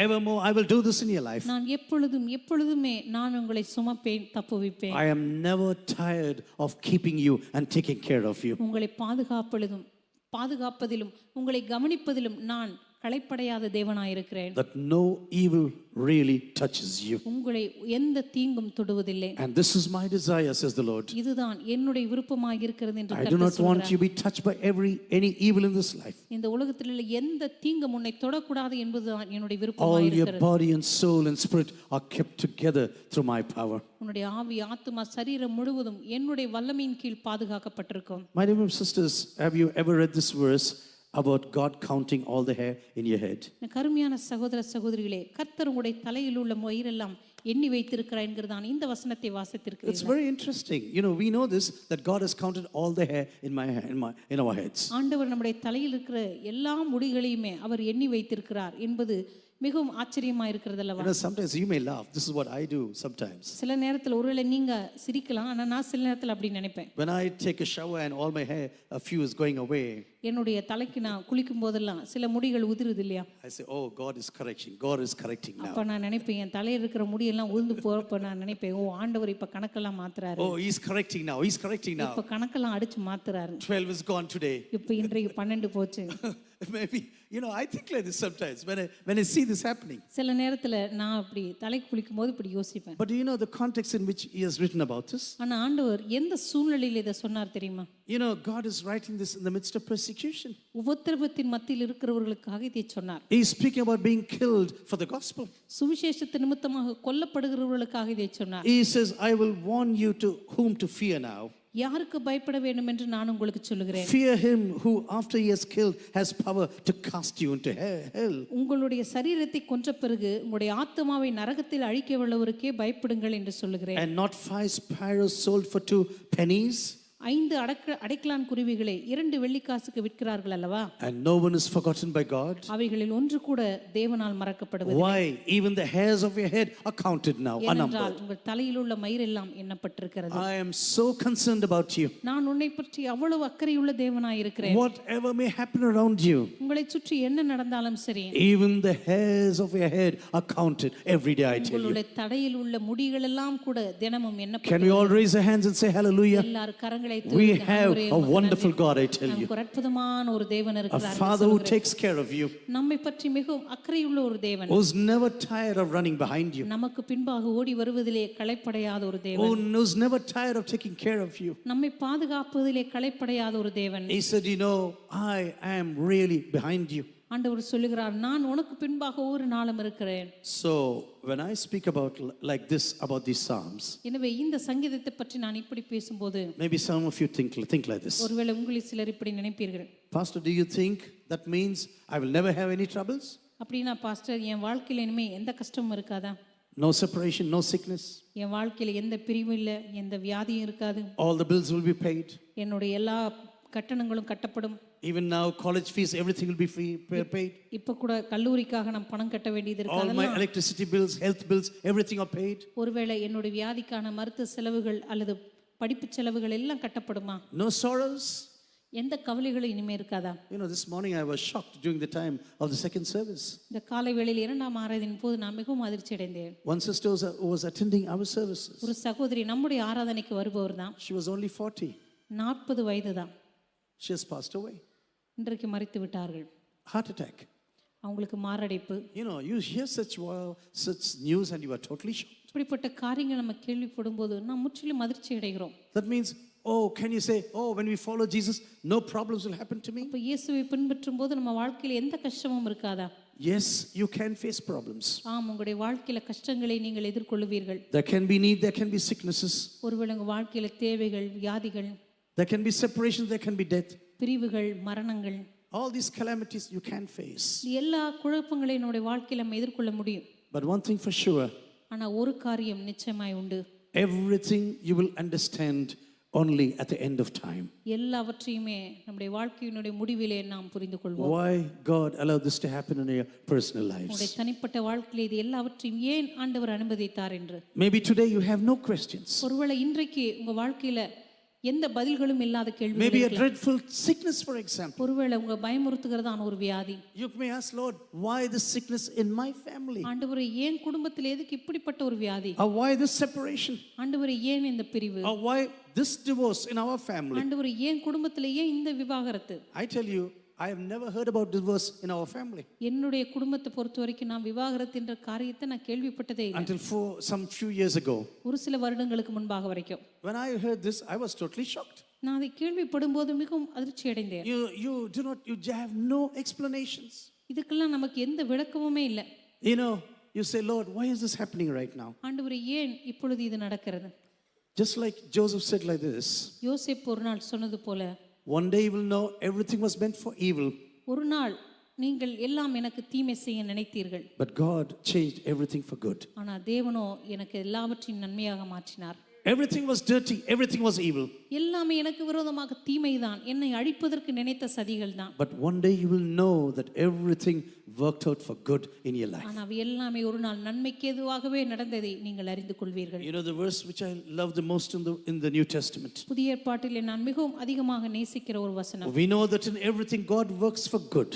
evermore, I will do this in your life. நான் எப்பொழுதுமே நான் உங்களை சுமப்பேன், தப்புவிப்பேன். I am never tired of keeping you and taking care of you. உங்களை பாதுகாப்பதிலும் உங்களை கவனிப்பதிலும் நான் களைப்படையாத தேவனாயிருக்கிறேன். that no evil really touches you. உங்களை எந்த தீங்கும் தொடுவதில்லை. And this is my desire, says the Lord. இதுதான் என்னுடைய விருப்பமாக இருக்கிறது என்று I do not want you to be touched by any evil in this life. இந்த உலகத்தில் உள்ள எந்த தீங்கும் உன்னை தொடக்கூடாது என்பதுதான் என்னுடைய விருப்பமாக All your இருக்கிறது. body and soul and spirit are kept together through my power. உன்னுடைய ஆவி ஆத்துமா சரீரம் முழுவதும் என்னுடைய வல்லமையின் கீழ் பாதுகாக்கப்பட்டிருக்கும். My dear sisters, have you ever read this verse about God counting all the hair in your head? கருமையான சகோதர சகோதரிகளே, கர்த்தர் உங்களுடைய தலையில் உள்ள மயிரெல்லாம் எண்ணி வைத்திருக்கிறார் என்கிறதான இந்த வசனத்தை It's வாசித்திருக்கிறீர்கள். very interesting. You know, we know this, that God has counted all the hair in our heads. ஆண்டவர் நம்முடைய தலையில் இருக்கிற எல்லா முடிகளையுமே அவர் எண்ணி வைத்திருக்கிறார் என்பது மிகவும் ஆச்சரியமா இருக்கிறது அல்லவா? You know, sometimes you may laugh. This is what I do sometimes. சில நேரத்தில் ஒருவேளை நீங்க சிரிக்கலாம், ஆனா நான் சில நேரத்தில் அப்படி நினைப்பேன். When I take a shower and all my hair, a few is going away, என்னுடைய தலைக்கு நான் குளிக்கும் போதெல்லாம் சில முடிகள் உதிருது இல்லையா? I say, oh, God is correcting. God is correcting now. அப்ப நான் நினைப்பேன், என் தலையில் இருக்கிற முடியெல்லாம் உதிர்ந்து போறப்ப நான் நினைப்பேன், ஓ ஆண்டவர் இப்ப கணக்கெல்லாம் மாத்துறாரு. Oh, He's correcting now. He's correcting now. இப்ப கணக்கெல்லாம் அடிச்சு மாத்துறாரு. 12 is gone today. இப்ப இன்றைக்கு 12 போச்சு. Maybe, you know, I think like this sometimes when I see this happening. சில நேரத்துல நான் அப்படி தலைக்கு குளிக்கும் போது இப்படி யோசிப்பேன். But do you know the context in which He has written about this? ஆனா ஆண்டவர் எந்த சூழ்நிலையில இதை சொன்னார் தெரியுமா? You know, God is writing this in the midst of persecution. உபத்திரவத்தின் மத்தியில் இருக்கிறவர்களுக்காக இதை சொன்னார். He's speaking about being killed for the gospel. சுவிசேஷத்து நிமித்தமாக கொல்லப்படுகிறவர்களுக்காக இதை சொன்னார். He says, I will warn you to whom to fear now. யாருக்கு பயப்பட வேண்டும் என்று நான் உங்களுக்கு சொல்லுகிறேன். Fear him who after he has killed has power to cast you into hell. உங்களுடைய சரீரத்தை கொன்ற பிறகு உங்களுடைய ஆத்மாவை நரகத்தில் அழிக்க வல்லவருக்கே பயப்படுங்கள் என்று சொல்லுகிறேன். And not 5 sparrows sold for 2 pennies. 5 அடைக்கலான் குருவிகளை 2 வெள்ளிக்காசுக்கு விற்கிறார்கள் அல்லவா? And no one is forgotten by God. அவைகளில் ஒன்று கூட தேவனால் மறக்கப்படுவதில்லை. Why? Even the hairs of your head are counted now, are ஏனென்றால் numbered. உங்கள் தலையில் உள்ள மயிரெல்லாம் எண்ணப்பட்டிருக்கிறது. I am so concerned about you. நான் உன்னை பற்றி அவ்வளவு அக்கறையுள்ள தேவனாய் இருக்கிறேன். Whatever may happen around you, உங்களை சுற்றி என்ன நடந்தாலும் சரி, even the hairs of your head are counted every day, I tell you. உங்களுடைய தலையில் உள்ள முடிகள் எல்லாம் கூட தினமும் Can எண்ணப்பட்டு we all raise our hands and say hallelujah? எல்லார் கரங்களை We have a wonderful God, I tell you. நமக்கு அற்புதமான ஒரு தேவன் A இருக்கிறார். Father who takes care of you, நம்மை பற்றி மிகவும் அக்கறையுள்ள ஒரு தேவன். who's never tired of running behind you, நமக்கு பின்பாக ஓடி வருவதிலே களைப்படையாத ஒரு தேவன். who's never tired of taking care of you. நம்மை பாதுகாப்பதிலே களைப்படையாத ஒரு தேவன். He said, you know, I am really behind you. ஆண்டவர் சொல்லுகிறார், நான் உனக்கு பின்பாக ஒரு நாளும் இருக்கிறேன். So when I speak about like this about these psalms, எனவே இந்த சங்கீதத்தை பற்றி நான் இப்படி பேசும்போது maybe some of you think like this. ஒருவேளை உங்களில் சிலர் இப்படி நினைப்பீர்கள், Pastor, do you think that means I will never have any troubles? அப்படின்னா பாஸ்டர், என் வாழ்க்கையில இனிமே எந்த கஷ்டமும் இருக்காதா? No separation, no sickness. என் வாழ்க்கையில எந்த பிரிவும் இல்லை, எந்த வியாதியும் இருக்காது, All the bills will be paid. என்னுடைய எல்லா கட்டணங்களும் கட்டப்படும், Even now, college fees, everything will be free, paid. இப்ப கூட கல்லூரிக்காக நான் பணம் கட்ட வேண்டியது All இருக்காது. my electricity bills, health bills, everything are paid. ஒருவேளை என்னுடைய வியாதிக்கான மருத்துவ செலவுகள் அல்லது படிப்பு செலவுகள் எல்லாம் கட்டப்படுமா? No sorrows. எந்த கவலைகளும் இனிமே இருக்காதா? You know, this morning I was shocked during the time of the second service. இந்த காலை வேளையில் 2ஆம் ஆராதனையின் போது நான் மிகவும் அதிர்ச்சி அடைந்தேன். One sister was attending our services. ஒரு சகோதரி நம்முடைய ஆராதனைக்கு வருபவர் தான். She was only 40. 40 வயது தான். She has passed away. இன்றைக்கு மரித்து விட்டார்கள். Heart attack. அவங்களுக்கு மாரடைப்பு. You know, you hear such news and you are totally shocked. இப்படிப்பட்ட காரியங்கள் நம்ம கேள்விப்படும் போது நாம் முற்றிலும் அதிர்ச்சி அடைகிறோம். That means, oh, can you say, oh, when we follow Jesus, no problems will happen to me? அப்ப இயேசுவை பின்பற்றும் போது நம்ம வாழ்க்கையில எந்த கஷ்டமும் இருக்காதா? Yes, you can face problems. ஆம், உங்களுடைய வாழ்க்கையில கஷ்டங்களை நீங்கள் எதிர்கொள்வீர்கள். There can be need, there can be sicknesses, ஒருவேளை உங்க வாழ்க்கையில தேவைகள், வியாதிகள், there can be separation, there can be death. பிரிவுகள், மரணங்கள், All these calamities you can face. எல்லா குழப்பங்களையும் நம்முடைய வாழ்க்கையில நம்ம எதிர்கொள்ள முடியும். But one thing for sure, ஆனா ஒரு காரியம் நிச்சயமாய் உண்டு. everything you will understand only at the end of time. எல்லாவற்றையுமே நம்முடைய வாழ்க்கையினுடைய முடிவிலே நாம் புரிந்து கொள்வோம். Why God allowed this to happen in your personal உங்களுடைய lives. தனிப்பட்ட வாழ்க்கையில இது எல்லாவற்றையும் ஏன் ஆண்டவர் அனுமதித்தார் என்று. Maybe today you have no questions. ஒருவேளை இன்றைக்கு உங்க வாழ்க்கையில எந்த பதில்களும் இல்லாத கேள்விகள் Maybe a இருக்கலாம். dreadful sickness, for example. ஒருவேளை உங்க பயமுறுத்துகிறதான ஒரு வியாதி. You may ask, Lord, why this sickness in my family? ஆண்டவரே, ஏன் குடும்பத்தில் எதுக்கு இப்படிப்பட்ட ஒரு வியாதி? Or why this separation? ஆண்டவரே, ஏன் இந்த பிரிவு? Or why this divorce in our family? ஆண்டவரே, ஏன் குடும்பத்தில் ஏன் இந்த விவாகரத்து? I tell you, I have never heard about divorce in our family. என்னுடைய குடும்பத்தை பொறுத்த வரைக்கும் நான் விவாகரத்துன்ற காரியத்தை நான் கேள்விப்பட்டதே இல்லை. Until for some few years ago. ஒரு சில வருடங்களுக்கு முன்பாக வரைக்கும். When I heard this, I was totally shocked. நான் அதை கேள்விப்படும் போது மிகவும் அதிர்ச்சி அடைந்தேன். You have no explanations. இதுக்கெல்லாம் நமக்கு எந்த விளக்கமுமே இல்லை. You say, Lord, why is this happening right now? ஆண்டவரே ஏன் இப்பொழுது இது நடக்கிறது? Just like Joseph said like this. யோசேப்பு ஒரு நாள் சொன்னது போல, one day you will know everything was meant for evil. ஒரு நாள் நீங்கள் எல்லாம் எனக்கு தீமை செய்ய நினைத்தீர்கள். But God changed everything for good. ஆனால் தேவனோ எனக்கு எல்லாவற்றையும் நன்மையாக மாற்றினார். Everything was dirty, everything was evil. எல்லாமே எனக்கு விரோதமாக தீமைதான், என்னை அழிப்பதற்கு நினைத்த சதிகள் தான். But one day you will know that everything worked out for good in your life. ஆனால் எல்லாமே ஒரு நாள் நன்மைக்கு ஏதுவாகவே நடந்ததை நீங்கள் அறிந்து கொள்வீர்கள். The verse which I love the most in the New Testament. புதிய ஏற்பாட்டிலே நான் மிகவும் அதிகமாக நேசிக்கிற ஒரு வசனம். We know that in everything God works for good.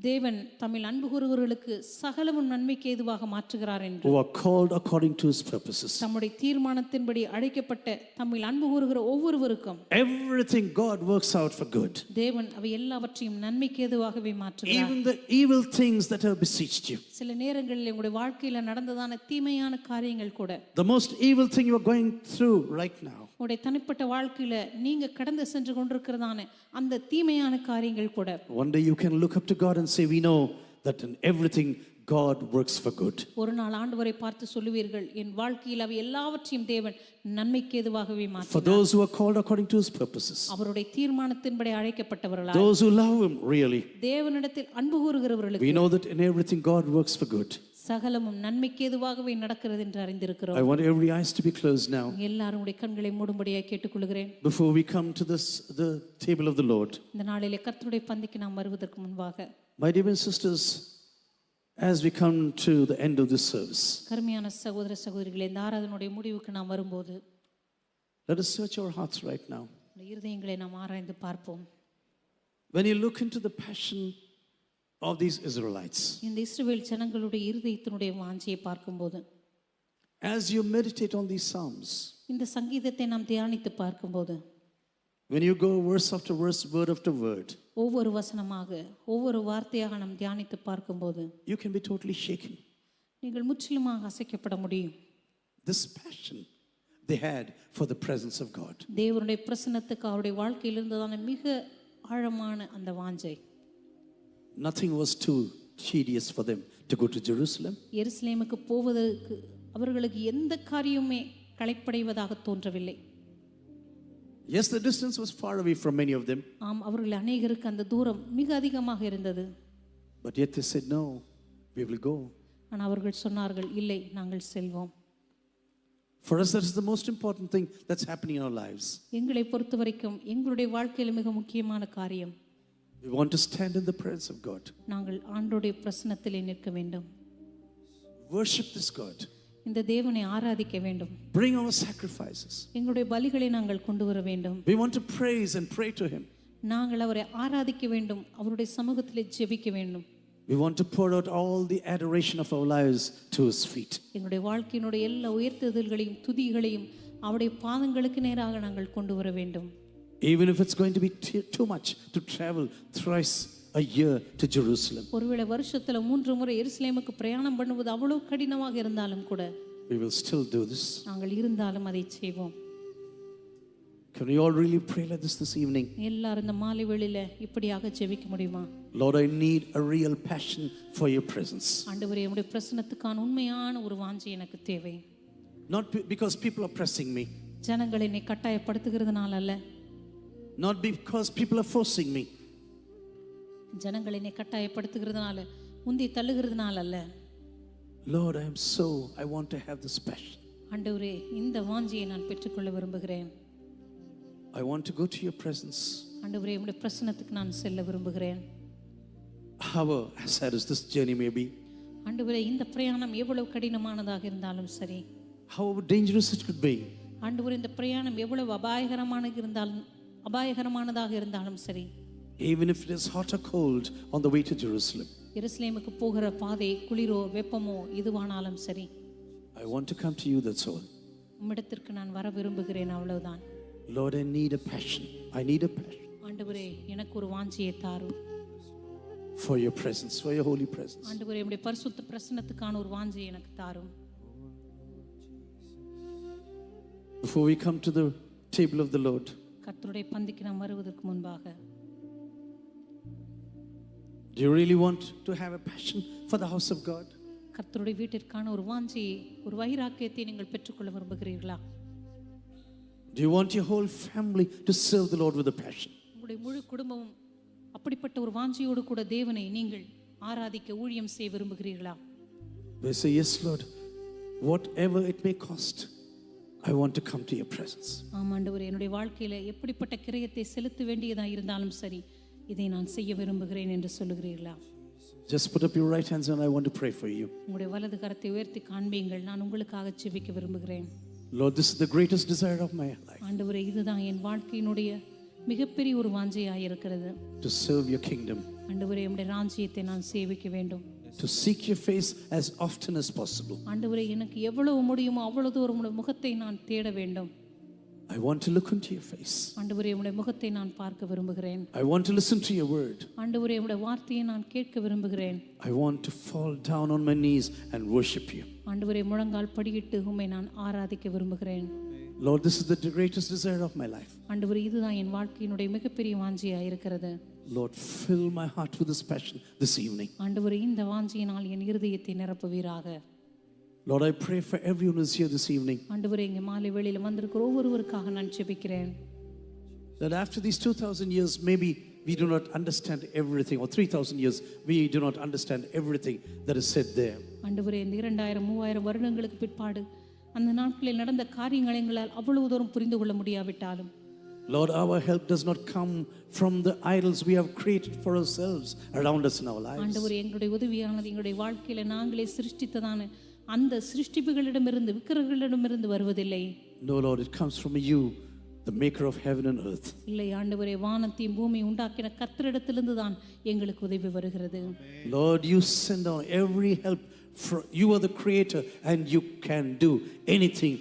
தேவன் தம்மில் அன்பு கூறுகிறவர்களுக்கு சகலமும் நன்மைக்கு ஏதுவாக மாற்றுகிறார் என்று. Who are called according to his purposes. தம்முடைய தீர்மானத்தின்படி அழைக்கப்பட்ட தம்மில் அன்பு கூறுகிற ஒவ்வொருவருக்கும் everything God works out for good. தேவன் அவை எல்லாவற்றையும் நன்மைக்கு ஏதுவாகவே மாற்றுகிறார். Even the evil things that have besieged you. சில நேரங்களில் உங்களுடைய வாழ்க்கையில நடந்ததான தீமையான காரியங்கள் கூட, the most evil thing you are going through right now. உங்களுடைய தனிப்பட்ட வாழ்க்கையில நீங்க கடந்து சென்று கொண்டிருக்கிறதான அந்த தீமையான காரியங்கள் கூட, one day you can look up to God and say, we know that in everything God works for good. ஒரு நாள் ஆண்டவரை பார்த்து சொல்லுவீர்கள், என் வாழ்க்கையில் அவை எல்லாவற்றையும் தேவன் நன்மைக்கு ஏதுவாகவே மாற்றினார். For those who are called according to his purposes. அவருடைய தீர்மானத்தின்படி அழைக்கப்பட்டவர்களாய், those who love him really. தேவனிடத்தில் அன்பு கூறுகிறவர்களுக்கு, we know that in everything God works for good. சகலமும் நன்மைக்கு ஏதுவாகவே நடக்கிறது என்று அறிந்திருக்கிறோம். I want every eyes to be closed now. எல்லாரும் உடைய கண்களை மூடும்படியாக கேட்டுக்கொள்கிறேன். Before we come to the table of the Lord. இந்த நாளிலே கர்த்தருடைய பந்திக்கு நாம் வருவதற்கு முன்பாக, my dear sisters, as we come to the end of this service, கர்மையான சகோதர சகோதரிகளே, இந்த ஆராதனுடைய முடிவுக்கு நாம் வரும்போது, let us search our hearts right now. இருதயங்களை நாம் ஆராய்ந்து பார்ப்போம். when you look into the passion of these Israelites, இந்த இஸ்ரவேல் ஜனங்களுடைய இருதயத்தினுடைய வாஞ்சையை பார்க்கும்போது, as you meditate on these psalms, இந்த சங்கீதத்தை நாம் தியானித்து பார்க்கும்போது, when you go verse after verse, word after word, ஒவ்வொரு வசனமாக ஒவ்வொரு வார்த்தையாக நாம் தியானித்து பார்க்கும்போது, you can be totally shaken. நீங்கள் முற்றிலுமாக அசைக்கப்பட முடியும். this passion they had for the presence of God. தேவனுடைய பிரசன்னத்துக்கு அவருடைய வாழ்க்கையில் இருந்ததான மிக ஆழமான அந்த வாஞ்சை. nothing was too tedious for them to go to Jerusalem. எருசலேமுக்கு போவதற்கு அவர்களுக்கு எந்த காரியமுமே களைப்படைவதாக தோன்றவில்லை. yes, the distance was far away from many of them. ஆம், அவர்கள் அநேகருக்கு அந்த தூரம் மிக அதிகமாக இருந்தது. but yet they said, no, we will go. ஆனால் அவர்கள் சொன்னார்கள், இல்லை, நாங்கள் செல்வோம். for us, that is the most important thing that's happening in our lives. எங்களை பொறுத்தவரைக்கும் எங்களுடைய வாழ்க்கையில் மிக முக்கியமான காரியம், we want to stand in the presence of God. நாங்கள் ஆண்டவருடைய பிரசன்னத்திலே நிற்க வேண்டும். worship this God. இந்த தேவனை ஆராதிக்க வேண்டும். bring our sacrifices. எங்களுடைய பலிகளை நாங்கள் கொண்டு வர வேண்டும். we want to praise and pray to him. நாங்கள் அவரை ஆராதிக்க வேண்டும், அவருடைய சமூகத்திலே ஜெபிக்க வேண்டும். we want to pour out all the adoration of our lives to his feet. எங்களுடைய வாழ்க்கையினுடைய எல்லா உயர்த்துதல்களையும் துதிகளையும் அவருடைய பாதங்களுக்கு நேராக நாங்கள் கொண்டு வர வேண்டும். even if it's going to be too much to travel thrice a year to Jerusalem. ஒருவேளை வருஷத்துல 3 முறை எருசலேமுக்கு பிரயாணம் பண்ணுவது அவ்வளவு கடினமாக இருந்தாலும் கூட, we will still do this. நாங்கள் இருந்தாலும் அதை செய்வோம். can we all really pray like this evening? எல்லாரும் இந்த மாலை வேளையில இப்படியாக ஜெபிக்க முடியுமா? Lord, I need a real passion for your presence. ஆண்டவரே, உம்முடைய பிரசன்னத்துக்கான உண்மையான ஒரு வாஞ்சை எனக்கு தேவை. not because people are pressing me, ஜனங்கள் என்னை கட்டாயப்படுத்துகிறதுனால அல்ல, not because people are forcing me, ஜனங்கள் என்னை கட்டாயப்படுத்துகிறதுனால உந்தி தள்ளுகிறதுனால அல்ல. Lord, I want to have this passion. ஆண்டவரே, இந்த வாஞ்சையை நான் பெற்றுக்கொள்ள விரும்புகிறேன். I want to go to your presence. ஆண்டவரே, உம்முடைய பிரசன்னத்துக்கு நான் செல்ல விரும்புகிறேன். however sad as this journey may be, ஆண்டவரே, இந்த பிரயாணம் எவ்வளவு கடினமானதாக இருந்தாலும் சரி, however dangerous it could be, ஆண்டவரே, இந்த பிரயாணம் எவ்வளவு அபாயகரமானதாக இருந்தாலும் சரி, even if it is hot or cold on the way to Jerusalem, எருசலேமுக்கு போகிற பாதை குளிரோ வெப்பமோ எதுவானாலும் சரி, I want to come to you, that's all. உம்மிடத்திற்கு நான் வர விரும்புகிறேன், அவ்வளவுதான். Lord, I need a passion. I need a passion. ஆண்டவரே, எனக்கு ஒரு வாஞ்சியை தாரும். for your presence, for your holy presence. ஆண்டவரே உம்முடைய பரிசுத்த பிரசன்னத்துக்கான ஒரு வாஞ்சை எனக்கு தாரும். Before we come to the table of the Lord, கர்த்தருடைய பந்திக்கு நாம் வருவதற்கு முன்பாக do you really want to have a passion for the house of God? கர்த்தருடைய வீட்டிற்கான ஒரு வாஞ்சையை, ஒரு வைராக்கியத்தை நீங்கள் பெற்றுக்கொள்ள விரும்புகிறீர்களா? Do you want your whole family to serve the Lord with a passion? உங்களுடைய முழு குடும்பமும் அப்படிப்பட்ட ஒரு வாஞ்சையோடு கூட தேவனை நீங்கள் ஆராதிக்க ஊழியம் செய்ய விரும்புகிறீர்களா? They say, yes, Lord, whatever it may cost, I want to come to your presence. ஆமாண்டவரே, என்னுடைய வாழ்க்கையில எப்படிப்பட்ட கிரயத்தை செலுத்த வேண்டியதா இருந்தாலும் சரி, இதை நான் செய்ய விரும்புகிறேன் என்று சொல்லுகிறீர்களா? Just put up your right hands and I want to pray for you. உங்களுடைய வலது கரத்தை உயர்த்தி காண்பீங்கள். நான் உங்களுக்காக ஜெபிக்க விரும்புகிறேன். Lord, this is the greatest desire of my life. ஆண்டவரே, இதுதான் என் வாழ்க்கையினுடைய மிகப்பெரிய ஒரு வாஞ்சையாக இருக்கிறது. To serve your kingdom. ஆண்டவரே, உம்முடைய ராஜ்யத்தை நான் சேவிக்க வேண்டும். To seek your face as often as possible. ஆண்டவரே, எனக்கு எவ்வளவு முடியுமோ அவ்வளவு தூரம் உம்முடைய முகத்தை நான் தேட வேண்டும். I want to look into your face. ஆண்டவரே, உம்முடைய முகத்தை நான் பார்க்க விரும்புகிறேன். I want to listen to your word. ஆண்டவரே, உம்முடைய வார்த்தையை நான் கேட்க விரும்புகிறேன். I want to fall down on my knees and worship you. ஆண்டவரே, முழங்கால் படியிட்டு உம்மை நான் ஆராதிக்க விரும்புகிறேன். Lord, this is the greatest desire of my life. ஆண்டவரே, இதுதான் என் வாழ்க்கையினுடைய மிகப்பெரிய வாஞ்சையாக இருக்கிறது. Lord, fill my heart with this passion this evening. ஆண்டவரே, இந்த வாஞ்சையினால் என் இருதயத்தை நிரப்புவீராக. Lord, I pray for everyone who's here this evening, ஆண்டவரே, இங்கே மாலை வேளையில் வந்திருக்கிற ஒவ்வொருவருக்காக நான் ஜெபிக்கிறேன். that after these 2,000 years, maybe we do not understand everything, or 3,000 years, we do not understand everything that is said there. ஆண்டவரே, இந்த 2000-3000 வருடங்களுக்கு பிற்பாடு அந்த நாட்களில் நடந்த காரியங்களை எங்களால் அவ்வளவு தூரம் புரிந்து கொள்ள முடியாவிட்டாலும், Lord, our help does not come from the idols we have created for ourselves around us in our lives. ஆண்டவரே, எங்களுடைய உதவியானது எங்களுடைய வாழ்க்கையில நாங்களே சிருஷ்டித்ததான அந்த சிருஷ்டிப்புகளிடமிருந்து, விக்கிரகங்களிடமிருந்து வருவதில்லை. No, Lord, it comes from you, the maker of heaven and earth. இல்லை ஆண்டவரே, வானத்தையும் பூமியை உண்டாக்கின கர்த்தரிடத்திலிருந்து தான் எங்களுக்கு உதவி வருகிறது. Lord, you send down every help. You are the creator and you can do anything,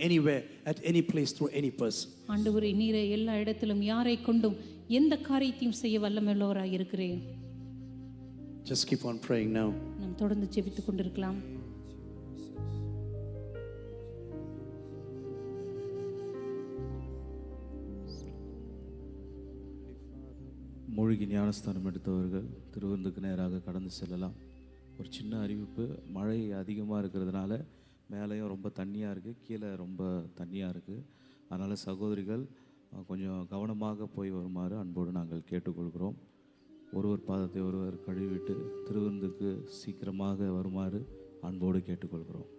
anywhere, at any place, through any person. ஆண்டவரே, நீரே எல்லா இடத்திலும் யாரை கொண்டும் எந்த காரியத்தையும் செய்ய வல்லமையுள்ளவராய் இருக்கிறேன். Just keep on praying now. நாம் தொடர்ந்து ஜெபித்துக் கொண்டிருக்கலாம். மூழ்கி ஞானஸ்தானம் எடுத்தவர்கள் திருவிருந்துக்கு நேராக கடந்து செல்லலாம். ஒரு சின்ன அறிவிப்பு, மழை அதிகமாக இருக்கிறதுனால மேலேயும் ரொம்ப தண்ணியாக இருக்குது, கீழே ரொம்ப தண்ணியாக இருக்குது. அதனால் சகோதரிகள் கொஞ்சம் கவனமாக போய் வருமாறு அன்போடு நாங்கள் கேட்டுக்கொள்கிறோம். ஒருவர் பாதத்தை ஒருவர் கழுவிட்டு திருவிருந்துக்கு சீக்கிரமாக வருமாறு அன்போடு கேட்டுக்கொள்கிறோம்.